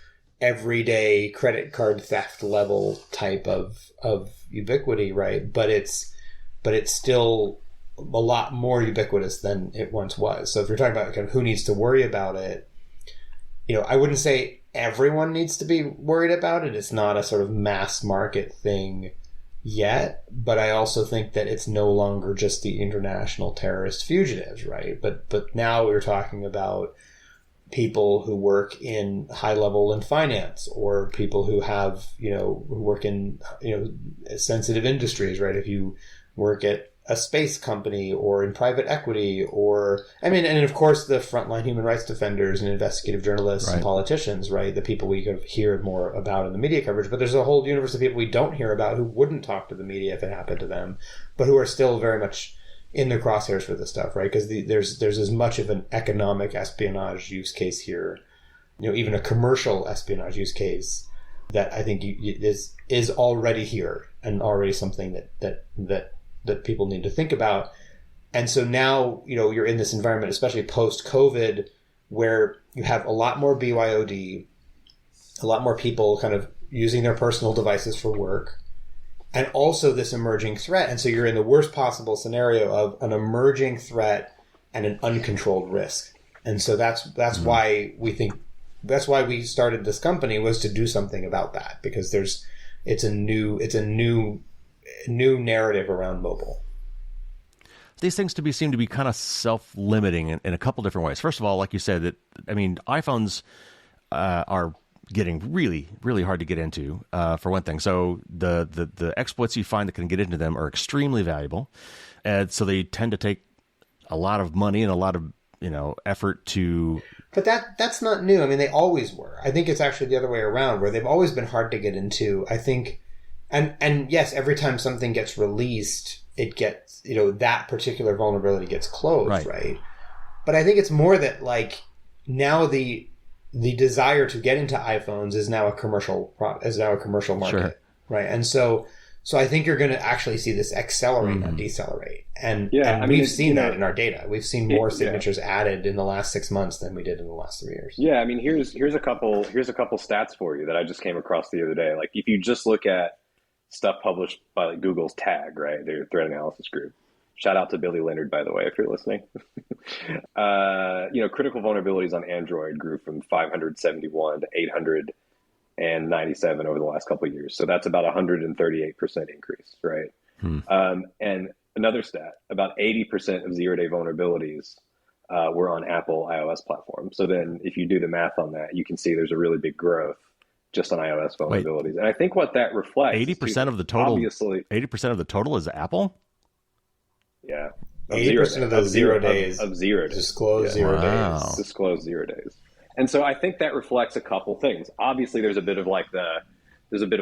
everyday credit card theft level type of ubiquity, right? But it's still a lot more ubiquitous than it once was. So if you're talking about kind of who needs to worry about it, I wouldn't say everyone needs to be worried about it. It's not a sort of mass market thing yet, but I also think that it's no longer just the international terrorist fugitives, right? But now we're talking about people who work in high level in finance, or people who have, who work in, sensitive industries, right? If you work at a space company or in private equity, and of course the frontline human rights defenders and investigative journalists and politicians, right? The people we could hear more about in the media coverage, but there's a whole universe of people we don't hear about who wouldn't talk to the media if it happened to them, but who are still very much in the crosshairs for this stuff, right? Because there's as much of an economic espionage use case here, even a commercial espionage use case that I think is already here and already something that people need to think about. And so now, you're in this environment, especially post-COVID, where you have a lot more BYOD, a lot more people kind of using their personal devices for work, and also this emerging threat. And so you're in the worst possible scenario of an emerging threat and an uncontrolled risk. And so that's why we started this company, was to do something about that, because it's a new narrative around mobile. These things seem to be kind of self-limiting in a couple different ways. First of all, like you said, iPhones are getting really, really hard to get into, for one thing. So the exploits you find that can get into them are extremely valuable. And so they tend to take a lot of money and a lot of, effort to... But that's not new. They always were. I think it's actually the other way around, where they've always been hard to get into. I think... And yes, every time something gets released, it gets, that particular vulnerability gets closed, right? But I think it's more that, now the desire to get into iPhones is now a commercial market, sure. Right? And so I think you're going to actually see this accelerate, not decelerate. And we've seen that in our data. We've seen more signatures added in the last 6 months than we did in the last 3 years. Yeah, here's a couple stats for you that I just came across the other day. Like, if you just look at stuff published by Google's TAG, right? Their threat analysis group. Shout out to Billy Leonard, by the way, if you're listening. Critical vulnerabilities on Android grew from 571 to 897 over the last couple of years. So that's about 138% increase, right? And another stat, about 80% of zero-day vulnerabilities were on Apple iOS platform. So then if you do the math on that, you can see there's a really big growth just on iOS vulnerabilities. And I think what that reflects... 80% of the total... Obviously, 80% of the total is Apple? Yeah. 80% of those 0 days. Of 0 days. Disclose 0 days. Disclose 0 days. And so I think that reflects a couple things. Obviously, there's a bit of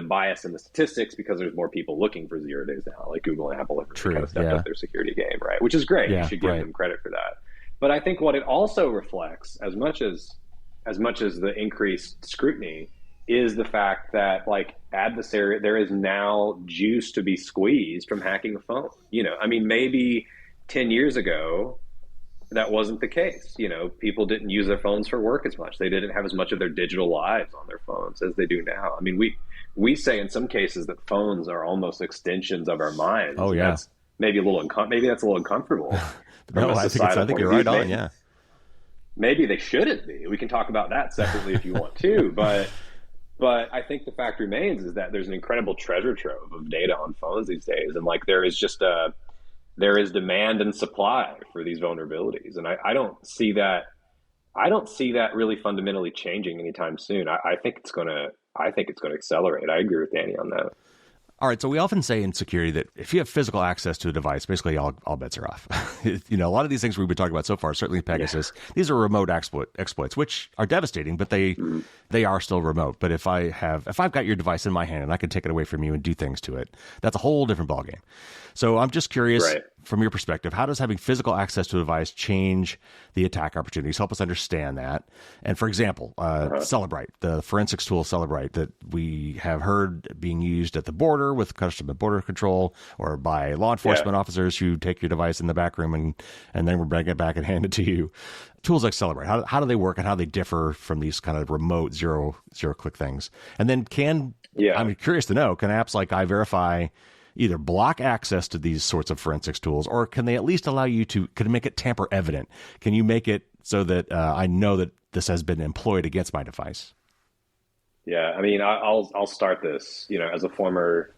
bias in the statistics because there's more people looking for 0 days now. Like Google and Apple have kind of stepped up their security game, right? Which is great. You should give them credit for that. But I think what it also reflects, as much as the increased scrutiny, is the fact that, there is now juice to be squeezed from hacking a phone. Maybe 10 years ago, that wasn't the case. People didn't use their phones for work as much. They didn't have as much of their digital lives on their phones as they do now. We say in some cases that phones are almost extensions of our minds. Oh, yeah. That's maybe that's a little uncomfortable. No, I think you're right on, yeah. Maybe they shouldn't be. We can talk about that separately if you want to, but I think the fact remains is that there's an incredible treasure trove of data on phones these days. And there is demand and supply for these vulnerabilities. And I don't see that really fundamentally changing anytime soon. I think it's going to accelerate. I agree with Danny on that. All right, so we often say in security that if you have physical access to a device, basically all bets are off. A lot of these things we've been talking about so far, certainly Pegasus, these are remote exploits, which are devastating, but they are still remote. But if I've got your device in my hand and I can take it away from you and do things to it, that's a whole different ballgame. So I'm just curious, from your perspective, how does having physical access to a device change the attack opportunities? Help us understand that. And for example, Celebrite, the forensics tool Celebrite that we have heard being used at the border with Customs and Border Control, or by law enforcement officers who take your device in the back room and then we'll bring it back and hand it to you. Tools like Celebrate, how do they work and how they differ from these kind of remote zero click things? And then I'm curious to know, can apps like iVerify either block access to these sorts of forensics tools, or can they at least allow you to, can make it tamper evident? Can you make it so that I know that this has been employed against my device? Yeah, I mean, I'll start this. As a former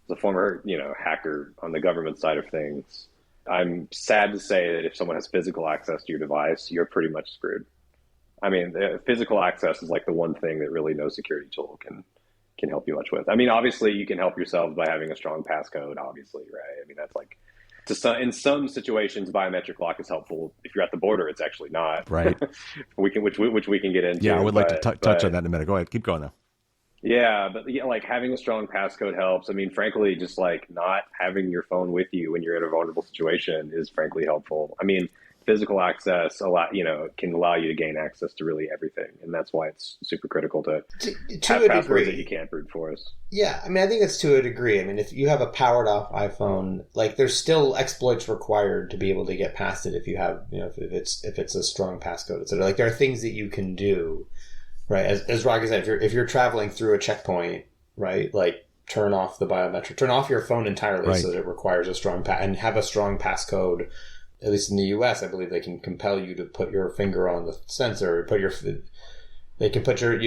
hacker on the government side of things, I'm sad to say that if someone has physical access to your device, you're pretty much screwed. I mean, physical access is like the one thing that really no security tool can help you much with. I mean, obviously you can help yourself by having a strong passcode, obviously, right? I mean, that's like, in some situations, biometric lock is helpful. If you're at the border, it's actually not. Right. which we can get into. Yeah, I would like to touch on that in a minute. Go ahead, keep going though. Yeah, but like having a strong passcode helps. I mean, frankly, just like not having your phone with you when you're in a vulnerable situation is frankly helpful. I mean, physical access can allow you to gain access to really everything, and that's why it's super critical to have passwords that you can't brute force. Yeah, I mean, I think it's to a degree. I mean, if you have a powered off iPhone, like there's still exploits required to be able to get past it. If you have, if it's a strong passcode, etc. Like there are things that you can do, right? As Rocky said, if you're traveling through a checkpoint, right, like turn off the biometric, turn off your phone entirely so that it requires a strong and have a strong passcode. At least in the U.S., I believe they can compel you to put your finger on the sensor. You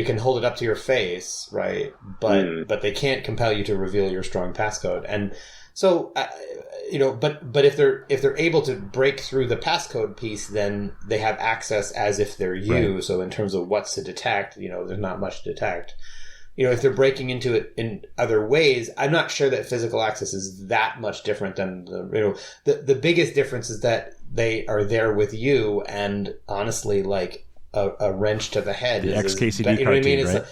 can hold it up to your face, right? But they can't compel you to reveal your strong passcode. And so, but if they're able to break through the passcode piece, then they have access as if they're you. Right. So in terms of what's to detect, there's not much to detect. If they're breaking into it in other ways, I'm not sure that physical access is that much different than the biggest difference is that they are there with you, and honestly, like a wrench to the head. The XKCD cartoon, you know what I mean? Right?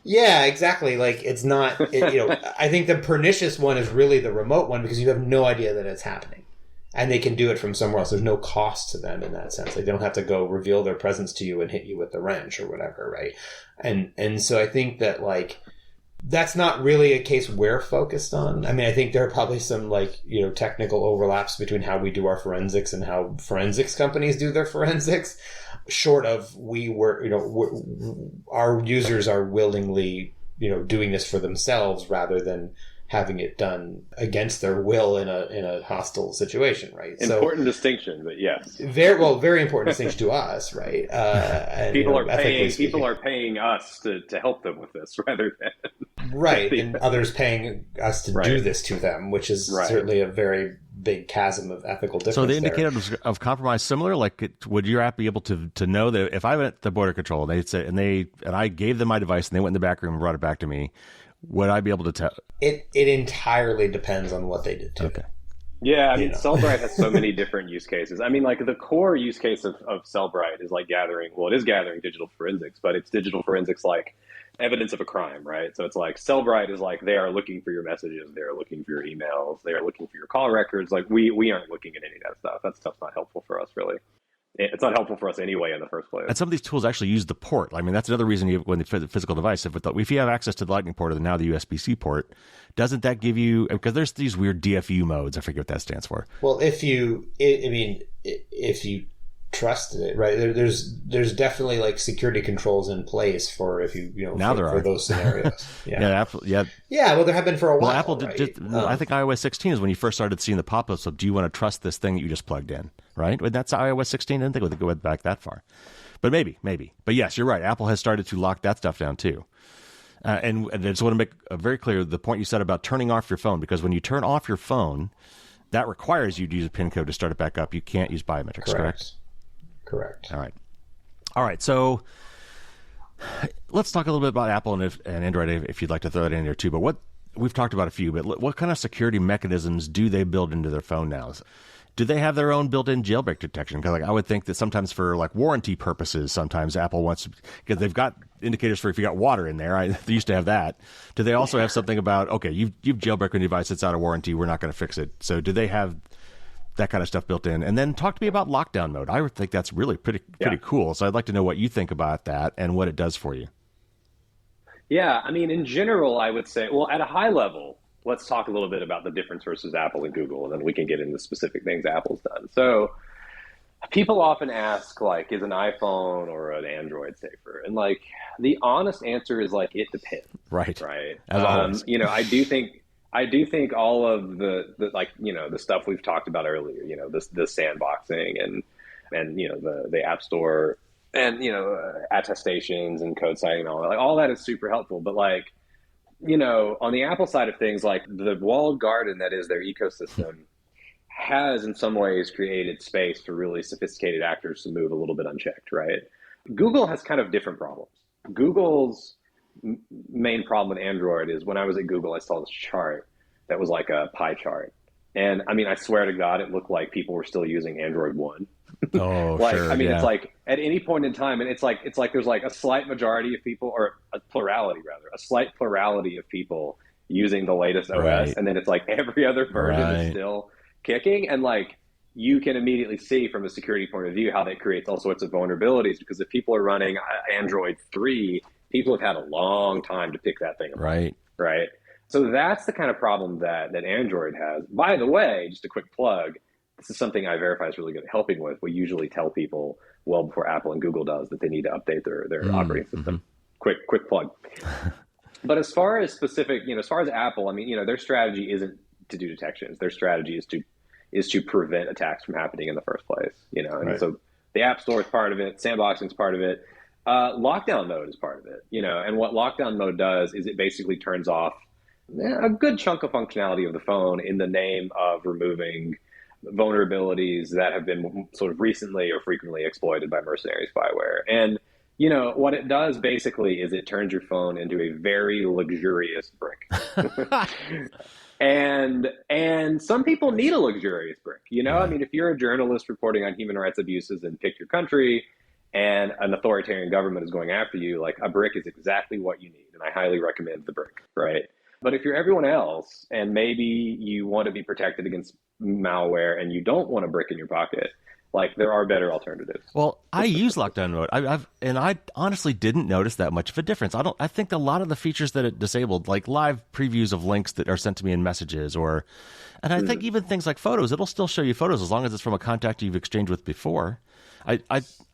Yeah, exactly. Like it's not. I think the pernicious one is really the remote one because you have no idea that it's happening, and they can do it from somewhere else. There's no cost to them in that sense. They don't have to go reveal their presence to you and hit you with the wrench or whatever, right? And so I think that like that's not really a case we're focused on. I mean, I think there are probably some technical overlaps between how we do our forensics and how forensics companies do their forensics. Short of our users are willingly doing this for themselves rather than having it done against their will in a hostile situation, right? Important distinction, but yes, very important distinction to us, right? And, people are paying us to help them with this rather than right, and others paying us to do this to them, which is certainly a very big chasm of ethical difference. So the indicators of compromise similar, like would your app be able to know that if I'm at the border control, they say and I gave them my device and they went in the back room and brought it back to me, would I be able to tell? It entirely depends on what they did to it. Yeah, I mean, Cellbrite has so many different use cases. I mean, like the core use case of Cellbrite is like gathering digital forensics, but it's digital forensics like evidence of a crime, right? So it's like Cellbrite is like they are looking for your messages, they are looking for your emails, they are looking for your call records. Like we aren't looking at any of that stuff. That stuff's not helpful for us, really. It's not helpful for us anyway in the first place. And some of these tools actually use the port. I mean, that's another reason when the physical device, if you have access to the Lightning port or now the USB-C port, doesn't that give you, because there's these weird DFU modes, I forget what that stands for. Well, if you trusted it, right? There's definitely like security controls in place for if for those scenarios. Yeah. Well, there have been for a while. Well, Apple right? I think iOS 16 is when you first started seeing the pop-ups of, do you want to trust this thing that you just plugged in, right? And that's iOS 16. I didn't think it went back that far, but maybe. But yes, you're right. Apple has started to lock that stuff down too. And I just want to make very clear the point you said about turning off your phone, because when you turn off your phone, that requires you to use a PIN code to start it back up. You can't use biometrics, correct? Correct. All right. So let's talk a little bit about Apple and Android if you'd like to throw it in there too. But we've talked about a few, but what kind of security mechanisms do they build into their phone now? Do they have their own built-in jailbreak detection? Because I would think that sometimes for like warranty purposes, sometimes Apple wants, because they've got indicators for if you got water in there. They used to have that. Do they also have something about, okay, you've jailbroken a device that's out of warranty, we're not going to fix it. So do they have that kind of stuff built in. And then talk to me about lockdown mode. I would think that's really pretty cool. So I'd like to know what you think about that and what it does for you. Yeah, I mean, in general, I would say, well, at a high level, let's talk a little bit about the difference versus Apple and Google, and then we can get into specific things Apple's done. So people often ask, like, is an iPhone or an Android safer? And like, the honest answer is like, it depends. Right. Right. As always. You know, I do think all of the like, you know, the stuff we've talked about earlier, you know, the sandboxing and, you know, the App Store and, you know, attestations and code citing and all that, like, all that is super helpful. But like, you know, on the Apple side of things, like the walled garden that is their ecosystem has in some ways created space for really sophisticated actors to move a little bit unchecked, right? Google has kind of different problems. Google's main problem with Android is when I was at Google, I saw this chart that was like a pie chart. And I mean, I swear to God, it looked like people were still using Android 1. Oh, like, sure. I mean, yeah. It's like at any point in time, and it's like there's like a slight majority of people, or a plurality rather, a slight plurality of people using the latest OS, Right. and then it's like every other version is still kicking, and like you can immediately see from a security point of view how that creates all sorts of vulnerabilities, because if people are running Android 3, people have had a long time to pick that thing apart. Right. So that's the kind of problem that Android has. By the way, just a quick plug, this is something iVerify is really good at helping with. We usually tell people well before Apple and Google does that they need to update their operating system. Quick plug. But as far as specific, you know, as far as Apple, I mean, you know, their strategy isn't to do detections. Their strategy is to prevent attacks from happening in the first place. You know, and so the App Store is part of it, sandboxing is part of it, lockdown mode is part of it. You know, and what lockdown mode does is it basically turns off a good chunk of functionality of the phone in the name of removing vulnerabilities that have been sort of recently or frequently exploited by mercenary spyware. And, you know, what it does basically is it turns your phone into a very luxurious brick. And some people need a luxurious brick. You know, I mean, if you're a journalist reporting on human rights abuses in pick your country and an authoritarian government is going after you, like, a brick is exactly what you need. And I highly recommend the brick, right? But if you're everyone else and maybe you want to be protected against malware and you don't want a brick in your pocket, like, there are better alternatives. Well, I use lockdown mode. I honestly didn't notice that much of a difference. I think a lot of the features that it disabled, like live previews of links that are sent to me in messages, and I think even things like photos, it'll still show you photos as long as it's from a contact you've exchanged with before. I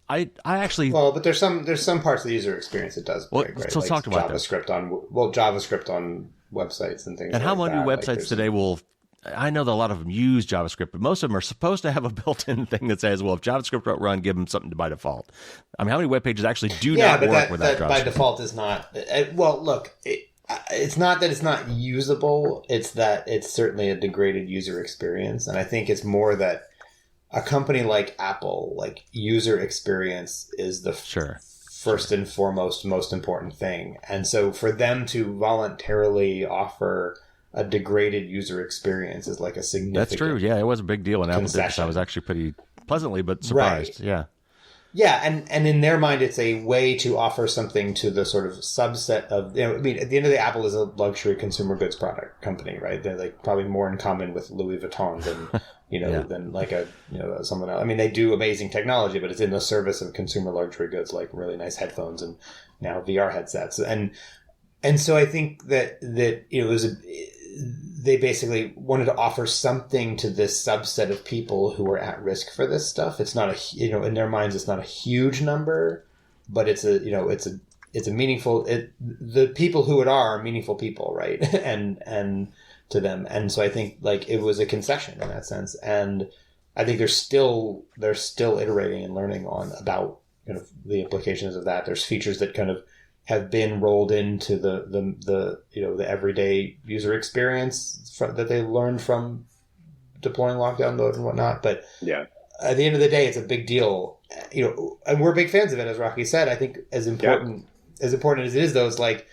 actually, but there's some parts of the user experience it does break, right? So like talk about JavaScript on websites and things. And how many like websites today will? I know that a lot of them use JavaScript, but most of them are supposed to have a built-in thing that says, well, if JavaScript won't run, give them something by default. I mean, how many web pages actually do not work without JavaScript? By default is not. Well, look, it's not that it's not usable. It's that it's certainly a degraded user experience. And I think it's more that a company like Apple, like, user experience is the first and foremost most important thing. And so for them to voluntarily offer a degraded user experience is like a significant. That's true. Yeah, it was a big deal when Apple did this. I was actually pretty pleasantly but surprised. Yeah. Yeah, and in their mind, it's a way to offer something to the sort of subset of. You know, I mean, at the end of the day, Apple is a luxury consumer goods product company, right? They're like probably more in common with Louis Vuitton than than like someone else. I mean, they do amazing technology, but it's in the service of consumer luxury goods, like really nice headphones and now VR headsets, and so I think that it was they basically wanted to offer something to this subset of people who are at risk for this stuff. It's not in their minds, it's not a huge number, but it's a meaningful, the people who it are meaningful people, right? and to them. And so I think, like, it was a concession in that sense. And I think they're still iterating and learning about kind of the implications of that. There's features that kind of have been rolled into the everyday user experience that they learned from deploying lockdown mode and whatnot. But at the end of the day, it's a big deal, and we're big fans of it, as Rocky said. I think as important as it is, though, it's like,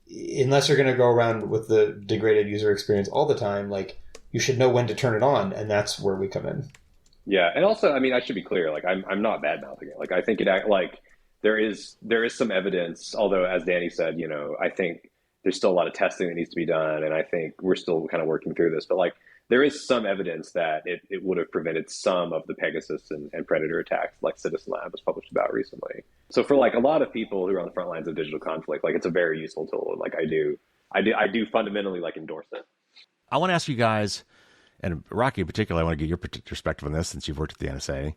unless you're going to go around with the degraded user experience all the time, like, you should know when to turn it on, and that's where we come in. Yeah, and also, I mean, I should be clear. Like, I'm not bad mouthing it. Like, I think there is some evidence, although, as Danny said, I think there's still a lot of testing that needs to be done, and I think we're still kind of working through this. But, like, there is some evidence that it would have prevented some of the Pegasus and Predator attacks, like Citizen Lab was published about recently. So for like a lot of people who are on the front lines of digital conflict, like it's a very useful tool. And like I do fundamentally like endorse it. I want to ask you guys, and Rocky in particular, I want to get your perspective on this since you've worked at the NSA.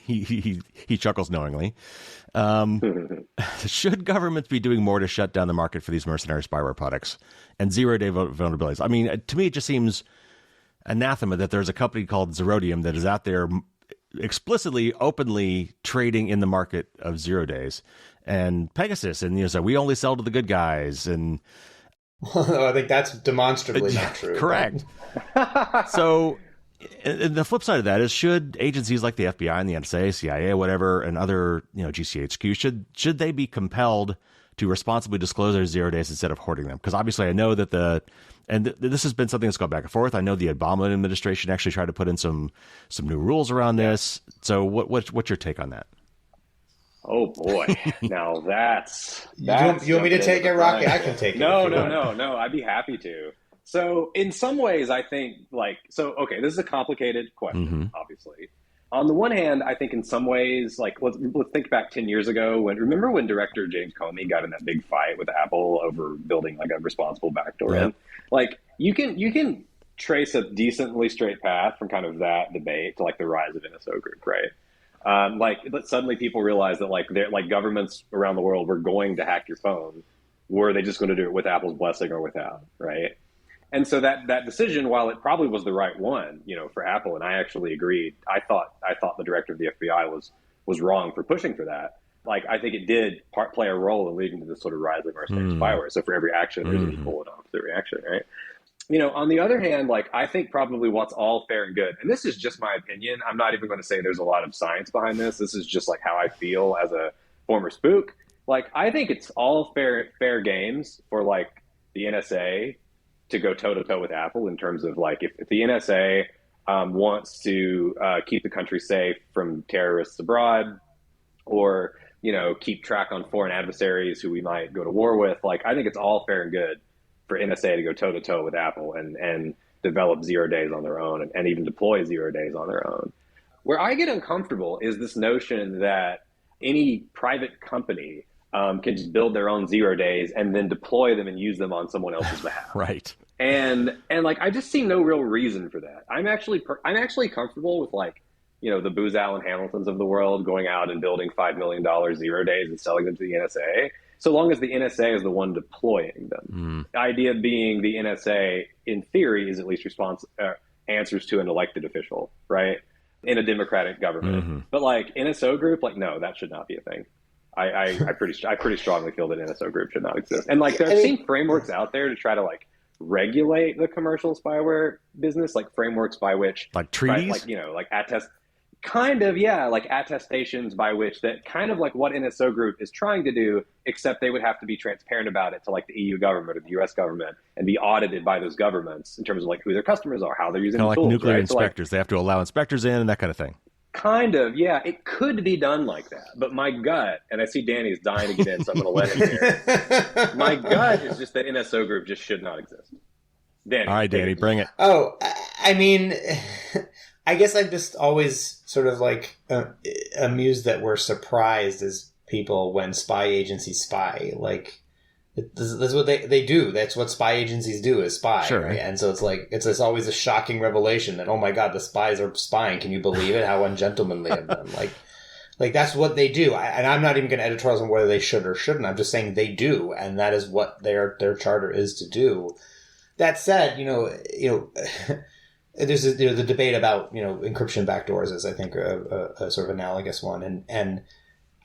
He chuckles knowingly. Should governments be doing more to shut down the market for these mercenary spyware products and zero-day vulnerabilities? I mean, to me, it just seems anathema that there's a company called Zerodium that is out there explicitly, openly trading in the market of 0 days, and Pegasus, and so we only sell to the good guys, and I think that's demonstrably not true. Correct. So. And the flip side of that is, should agencies like the FBI and the NSA, CIA, whatever, and other, GCHQ, should they be compelled to responsibly disclose their 0 days instead of hoarding them? Because obviously I know that this has been something that's gone back and forth. I know the Obama administration actually tried to put in some new rules around this. So what's your take on that? Oh boy. Now that's you want me to take it, Rocky? I can take it. No. I'd be happy to. So in some ways, I think okay, this is a complicated question, obviously. On the one hand, I think in some ways, like let's think back 10 years ago remember when director James Comey got in that big fight with Apple over building like a responsible backdoor in? Like you can trace a decently straight path from kind of that debate to like the rise of NSO Group, right? But suddenly people realized that like governments around the world were going to hack your phone. Were they just going to do it with Apple's blessing or without, right? And so that decision, while it probably was the right one, for Apple, and I actually agreed, I thought the director of the FBI was wrong for pushing for that. Like, I think it did play a role in leading to this sort of rise of mercenary spyware. So for every action, there's an equal and opposite reaction, right? On the other hand, like, I think probably what's all fair and good, and this is just my opinion. I'm not even going to say there's a lot of science behind this. This is just like how I feel as a former spook. Like, I think it's all fair games for like the NSA to go toe-to-toe with Apple in terms of like if the NSA wants to keep the country safe from terrorists abroad, or keep track on foreign adversaries who we might go to war with. Like, I think it's all fair and good for NSA to go toe-to-toe with Apple and develop 0 days on their own and even deploy 0 days on their own. Where I get uncomfortable is this notion that any private company can just build their own 0 days and then deploy them and use them on someone else's behalf. Right. And like, I just see no real reason for that. I'm actually comfortable with like, the Booz Allen Hamiltons of the world going out and building $5 million 0 days and selling them to the NSA, so long as the NSA is the one deploying them. The idea being the NSA, in theory, is at least answers to an elected official, right? In a democratic government. But like NSO Group, like, no, that should not be a thing. I pretty strongly feel that NSO Group should not exist. And like, there seem frameworks out there to try to like regulate the commercial spyware business, like frameworks by which, like treaties, like attestations by which that kind of like what NSO Group is trying to do, except they would have to be transparent about it to like the EU government or the US government and be audited by those governments in terms of like who their customers are, how they're using the like tools, nuclear right? inspectors. So, like, they have to allow inspectors in and that kind of thing. Kind of, yeah. It could be done like that. But my gut, and I see Danny's dying to get in, so I'm going to let him here. My gut is just that NSO Group just should not exist. Danny. All right, Danny, bring it. Oh, I mean, I guess I'm just always sort of like amused that we're surprised as people when spy agencies spy. Like, that's what they do. That's what spy agencies do, is spy. Sure. Right? And so it's like, it's always a shocking revelation that, oh my God, the spies are spying. Can you believe it? How ungentlemanly of them. Like that's what they do. And I'm not even going to editorialize on whether they should or shouldn't. I'm just saying they do. And that is what their charter is to do. That said, there's the debate about, encryption backdoors is, I think, a sort of analogous one. And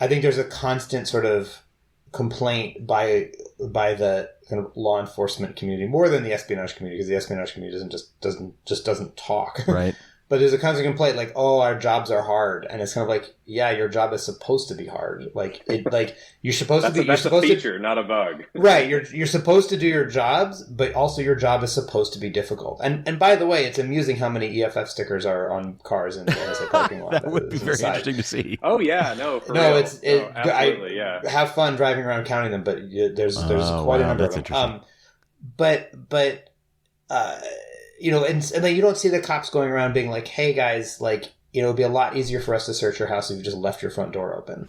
I think there's a constant sort of complaint by the kind of law enforcement community more than the espionage community, because the espionage community doesn't talk. Right. But there's a constant complaint like, oh, our jobs are hard, and it's kind of like, yeah, your job is supposed to be hard. You're supposed to be. That's a feature, not a bug. Right. You're supposed to do your jobs, but also your job is supposed to be difficult. And by the way, it's amusing how many EFF stickers are on cars in the NSA parking lot. That would be very interesting to see. Oh yeah, no, for real. Absolutely, yeah. Have fun driving around counting them, but there's quite a number of them. Interesting. But and then you don't see the cops going around being like, hey guys, like, it'd be a lot easier for us to search your house if you just left your front door open.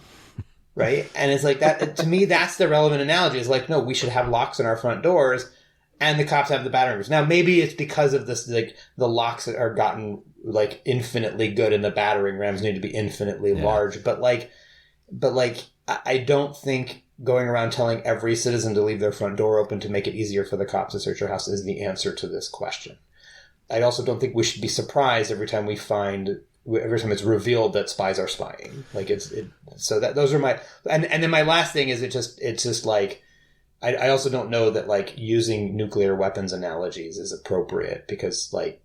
Right. And it's like that, to me, that's the relevant analogy is like, no, we should have locks on our front doors and the cops have the battering rams. Now, maybe it's because of this, like the locks are gotten like infinitely good and the battering rams need to be infinitely large. But I don't think going around telling every citizen to leave their front door open to make it easier for the cops to search your house is the answer to this question. I also don't think we should be surprised every time it's revealed that spies are spying. Like so that those are my, and then my last thing is it's just like, I also don't know that like using nuclear weapons analogies is appropriate because like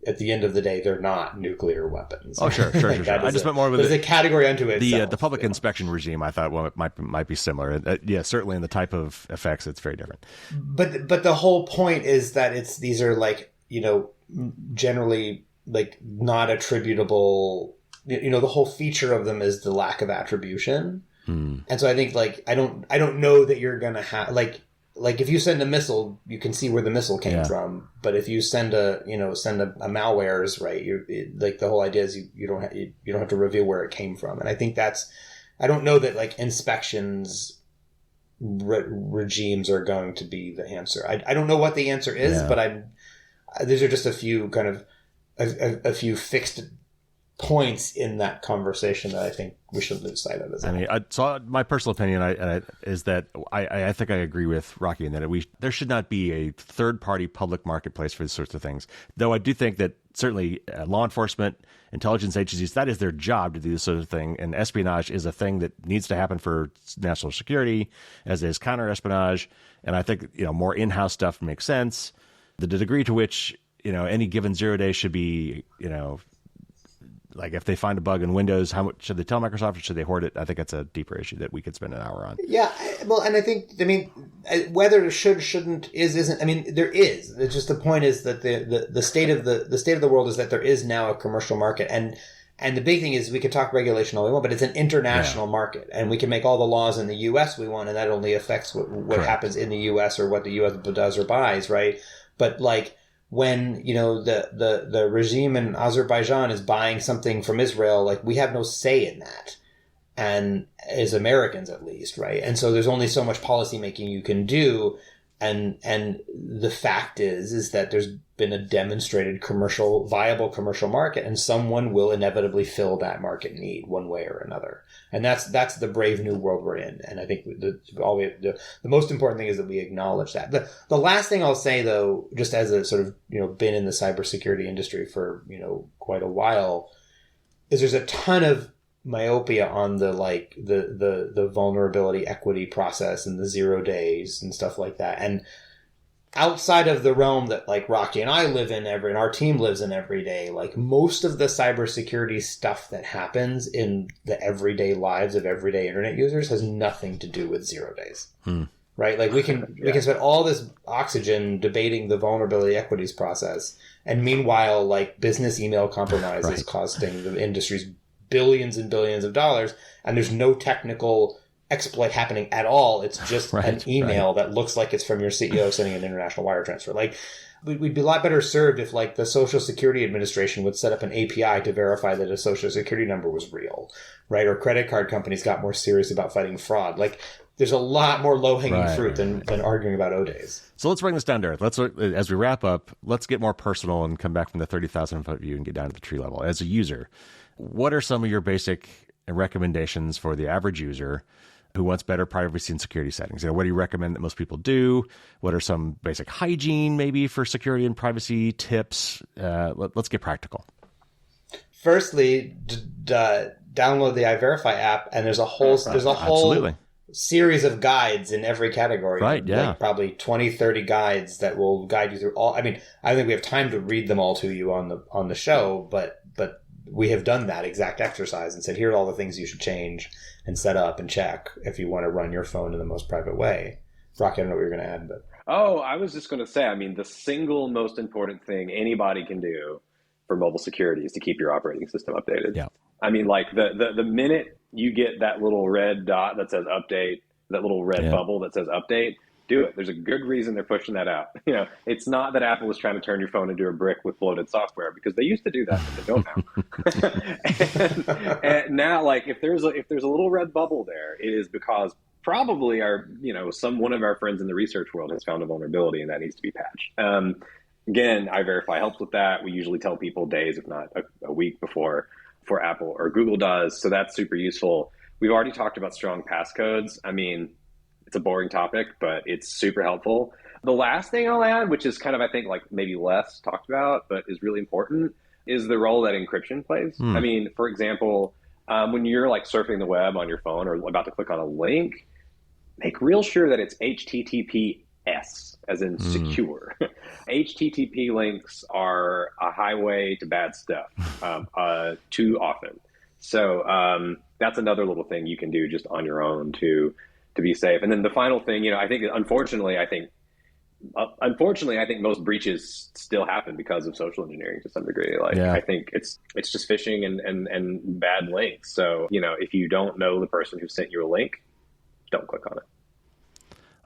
at the end of the day, they're not nuclear weapons. Oh, sure. I just meant more with a category unto itself. The public inspection regime, I thought might be similar. Certainly in the type of effects, it's very different. But the whole point is that these are like, generally like not attributable. The whole feature of them is the lack of attribution. And so I think like I don't know that you're gonna have like if you send a missile, you can see where the missile came from. But if you send a malwares, right? Like the whole idea is you don't have to reveal where it came from. And I think I don't know that like inspections regimes are going to be the answer. I don't know what the answer is, but these are just a few kind of a few fixed points in that conversation that I think we shouldn't lose sight of. So my personal opinion is that I think I agree with Rocky in that there should not be a third-party public marketplace for these sorts of things. Though I do think that certainly law enforcement, intelligence agencies, that is their job to do this sort of thing. And espionage is a thing that needs to happen for national security, as is counter-espionage. And I think more in-house stuff makes sense. The degree to which any given 0 day should be like if they find a bug in Windows, how much should they tell Microsoft or should they hoard it? I think that's a deeper issue that we could spend an hour on. Yeah, well, and I think, whether it shouldn't, isn't, there is. It's just the point is that the state of the world is that there is now a commercial market. And the big thing is we could talk regulation all we want, but it's an international market. And we can make all the laws in the U.S. we want, and that only affects what happens in the U.S. or what the U.S. does or buys, right? But like, when the regime in Azerbaijan is buying something from Israel, like we have no say in that, and as Americans at least, right? And so there's only so much policy making you can do, and the fact is that there's been a demonstrated viable commercial market, and someone will inevitably fill that market need one way or another. And that's the brave new world we're in. And I think the most important thing is that we acknowledge that. The last thing I'll say, though, just as a sort of been in the cybersecurity industry for quite a while, is there's a ton of myopia on the vulnerability equity process and the 0 days and stuff like that. And outside of the realm that like Rocky and I live in and our team lives in every day, like most of the cybersecurity stuff that happens in the everyday lives of everyday internet users has nothing to do with 0 days. Right? Like we can spend all this oxygen debating the vulnerability equities process, and meanwhile, like business email compromise is costing the industries billions and billions of dollars, and there's no technical exploit happening at all. It's just an email that looks like it's from your CEO sending an international wire transfer. Like we'd be a lot better served if like the Social Security Administration would set up an API to verify that a Social Security number was real, right? Or credit card companies got more serious about fighting fraud. Like there's a lot more low-hanging fruit than arguing about O days. So let's bring this down to earth. As we wrap up, let's get more personal and come back from the 30,000-foot view and get down to the tree level. As a user, what are some of your basic recommendations for the average user who wants better privacy and security settings? What do you recommend that most people do? What are some basic hygiene maybe for security and privacy tips? Let's get practical. Firstly, download the iVerify app, and there's a whole Absolutely. series of guides in every category. Right, yeah. Like probably 20, 30 guides that will guide you through all. I don't think we have time to read them all to you on the show, but we have done that exact exercise and said, here are all the things you should change and set up and check if you want to run your phone in the most private way. Rocky, I don't know what you're going to add, but. Oh, I was just going to say, the single most important thing anybody can do for mobile security is to keep your operating system updated. Yeah. Like the minute you get that little red dot that says update, that little red bubble that says update, do it. There's a good reason they're pushing that out. It's not that Apple is trying to turn your phone into a brick with bloated software, because they used to do that, but they don't now. and now, like, if there's a little red bubble there, it is because probably one of our friends in the research world has found a vulnerability and that needs to be patched. Again, iVerify helps with that. We usually tell people days, if not a week before Apple or Google does. So that's super useful. We've already talked about strong passcodes. I mean, it's a boring topic, but it's super helpful. The last thing I'll add, which is kind of, I think, like maybe less talked about, but is really important, is the role that encryption plays. I mean, for example, when you're like surfing the web on your phone or about to click on a link, make real sure that it's HTTPS, as in secure. HTTP links are a highway to bad stuff too often. So that's another little thing you can do just on your own to be safe. And then the final thing, I think, unfortunately, I think most breaches still happen because of social engineering to some degree. I think it's just phishing and bad links. So, if you don't know the person who sent you a link, don't click on it.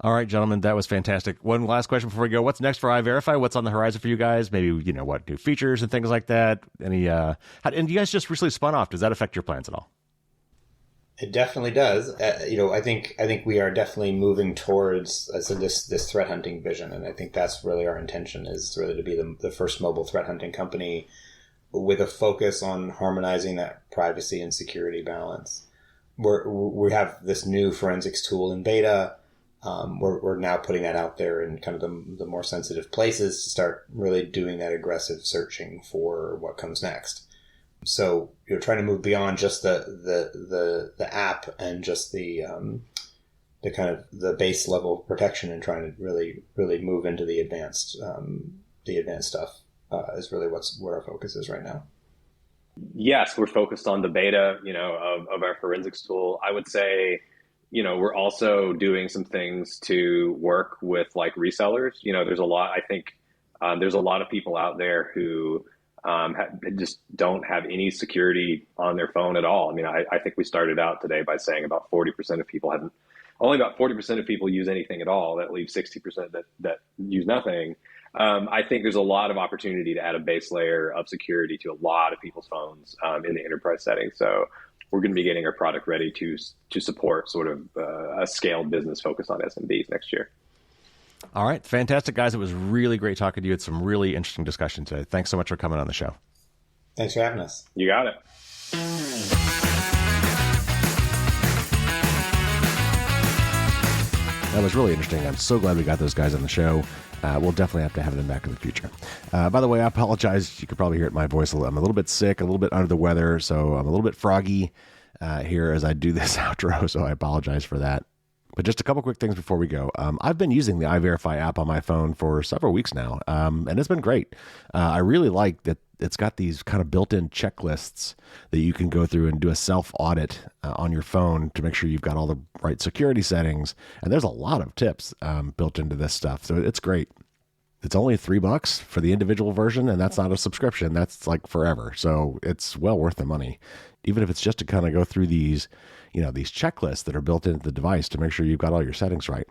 All right, gentlemen, that was fantastic. One last question before we go. What's next for iVerify? What's on the horizon for you guys? Maybe, what new features and things like that? And you guys just recently spun off. Does that affect your plans at all? It definitely does. I think we are definitely moving towards this threat hunting vision, and I think that's really our intention, is really to be the first mobile threat hunting company with a focus on harmonizing that privacy and security balance. We have this new forensics tool in beta. We're now putting that out there in kind of the more sensitive places to start really doing that aggressive searching for what comes next. So you're trying to move beyond just the app and just the kind of the base level of protection, and trying to really move into the advanced stuff is really what our focus is right now. Yes, we're focused on the beta, of our forensics tool. I would say, we're also doing some things to work with like resellers. There's a lot of people out there who just don't have any security on their phone at all. I mean, I think we started out today by saying about 40% of people only about 40% of people use anything at all. That leaves 60% that use nothing. I think there's a lot of opportunity to add a base layer of security to a lot of people's phones in the enterprise setting. So we're going to be getting our product ready to support sort of a scaled business focused on SMBs next year. All right. Fantastic, guys. It was really great talking to you. It's some really interesting discussion today. Thanks so much for coming on the show. Thanks for having us. You got it. That was really interesting. I'm so glad we got those guys on the show. We'll definitely have to have them back in the future. By the way, I apologize. You could probably hear it in my voice. I'm a little bit sick, a little bit under the weather, so I'm a little bit froggy here as I do this outro, so I apologize for that. But just a couple quick things before we go. I've been using the iVerify app on my phone for several weeks now, and it's been great. I really like that it's got these kind of built-in checklists that you can go through and do a self-audit on your phone to make sure you've got all the right security settings. And there's a lot of tips built into this stuff, so it's great. It's only $3 for the individual version, and that's not a subscription. That's like forever. So it's well worth the money, even if it's just to kind of go through these checklists that are built into the device to make sure you've got all your settings right.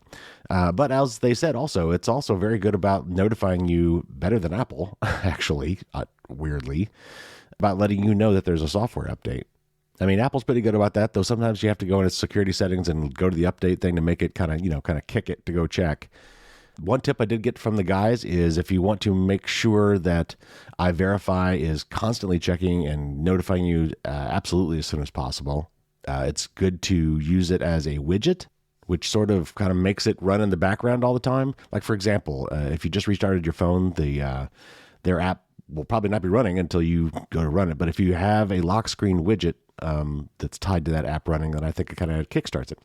But as they said, also, it's also very good about notifying you, better than Apple, actually, weirdly, about letting you know that there's a software update. I mean, Apple's pretty good about that, though sometimes you have to go into security settings and go to the update thing to make it kind of kick it to go check. One tip I did get from the guys is if you want to make sure that iVerify is constantly checking and notifying you absolutely as soon as possible, it's good to use it as a widget, which sort of kind of makes it run in the background all the time. Like, for example, if you just restarted your phone, their app will probably not be running until you go to run it. But if you have a lock screen widget that's tied to that app running, then I think it kind of kickstarts it.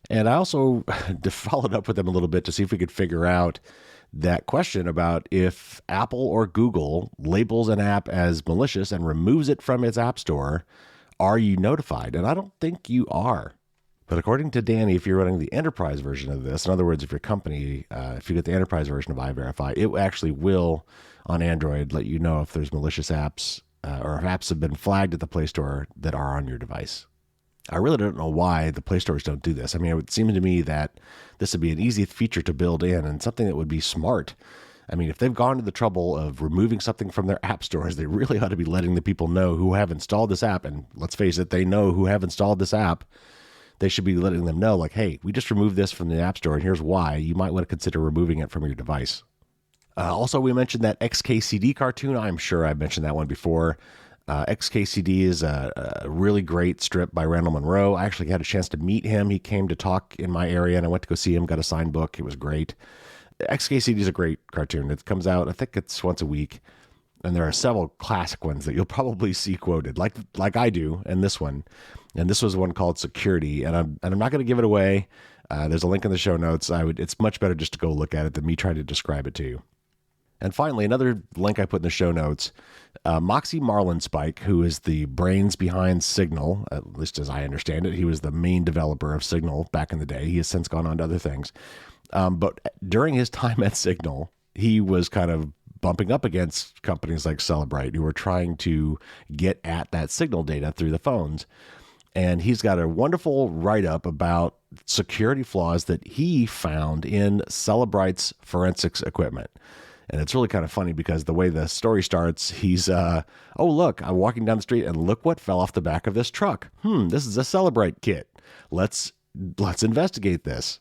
And I also followed up with them a little bit to see if we could figure out that question about if Apple or Google labels an app as malicious and removes it from its app store, are you notified? And I don't think you are. But according to Danny, if you're running the enterprise version of this, in other words, if your company, if you get the enterprise version of iVerify, it actually will, on Android, let you know if there's malicious apps or if apps have been flagged at the Play Store that are on your device. I really don't know why the Play stores don't do this. I mean, it would seem to me that this would be an easy feature to build in and something that would be smart. I mean, if they've gone to the trouble of removing something from their app stores, they really ought to be letting the people know who have installed this app. And let's face it, they know who have installed this app. They should be letting them know, like, hey, we just removed this from the app store, and here's why. You might want to consider removing it from your device. Also, we mentioned that XKCD cartoon. I'm sure I mentioned that one before. XKCD is a really great strip by Randall Munroe. I actually had a chance to meet him. He came to talk in my area, and I went to go see him, got a signed book. It was great. XKCD is a great cartoon. It comes out, I think it's once a week, and there are several classic ones that you'll probably see quoted, like I do, and this one. And this was one called Security, and I'm not going to give it away. There's a link in the show notes. It's much better just to go look at it than me trying to describe it to you. And finally, another link I put in the show notes, Moxie Marlinspike, who is the brains behind Signal, at least as I understand it. He was the main developer of Signal back in the day. He has since gone on to other things. But during his time at Signal, he was kind of bumping up against companies like Celebrite who were trying to get at that Signal data through the phones. And he's got a wonderful write-up about security flaws that he found in Celebrite's forensics equipment. And it's really kind of funny because the way the story starts, he's, oh, look, I'm walking down the street and look what fell off the back of this truck. This is a Celebrite kit. Let's investigate this.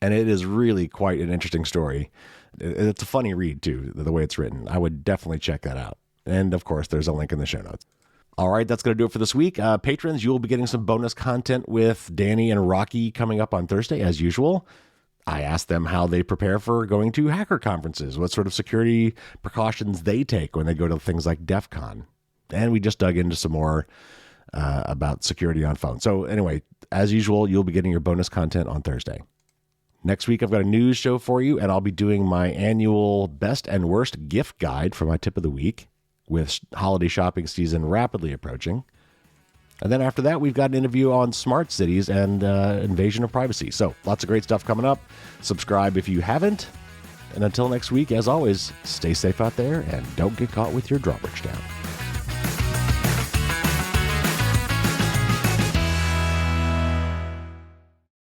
And it is really quite an interesting story. It's a funny read, too, the way it's written. I would definitely check that out. And, of course, there's a link in the show notes. All right, that's going to do it for this week. Patrons, you'll be getting some bonus content with Danny and Rocky coming up on Thursday, as usual. I asked them how they prepare for going to hacker conferences, what sort of security precautions they take when they go to things like DEF CON. And we just dug into some more about security on phones. So anyway, as usual, you'll be getting your bonus content on Thursday. Next week, I've got a news show for you, and I'll be doing my annual best and worst gift guide for my tip of the week, with holiday shopping season rapidly approaching. And then after that, we've got an interview on smart cities and invasion of privacy. So lots of great stuff coming up. Subscribe if you haven't. And until next week, as always, stay safe out there and don't get caught with your drawbridge down.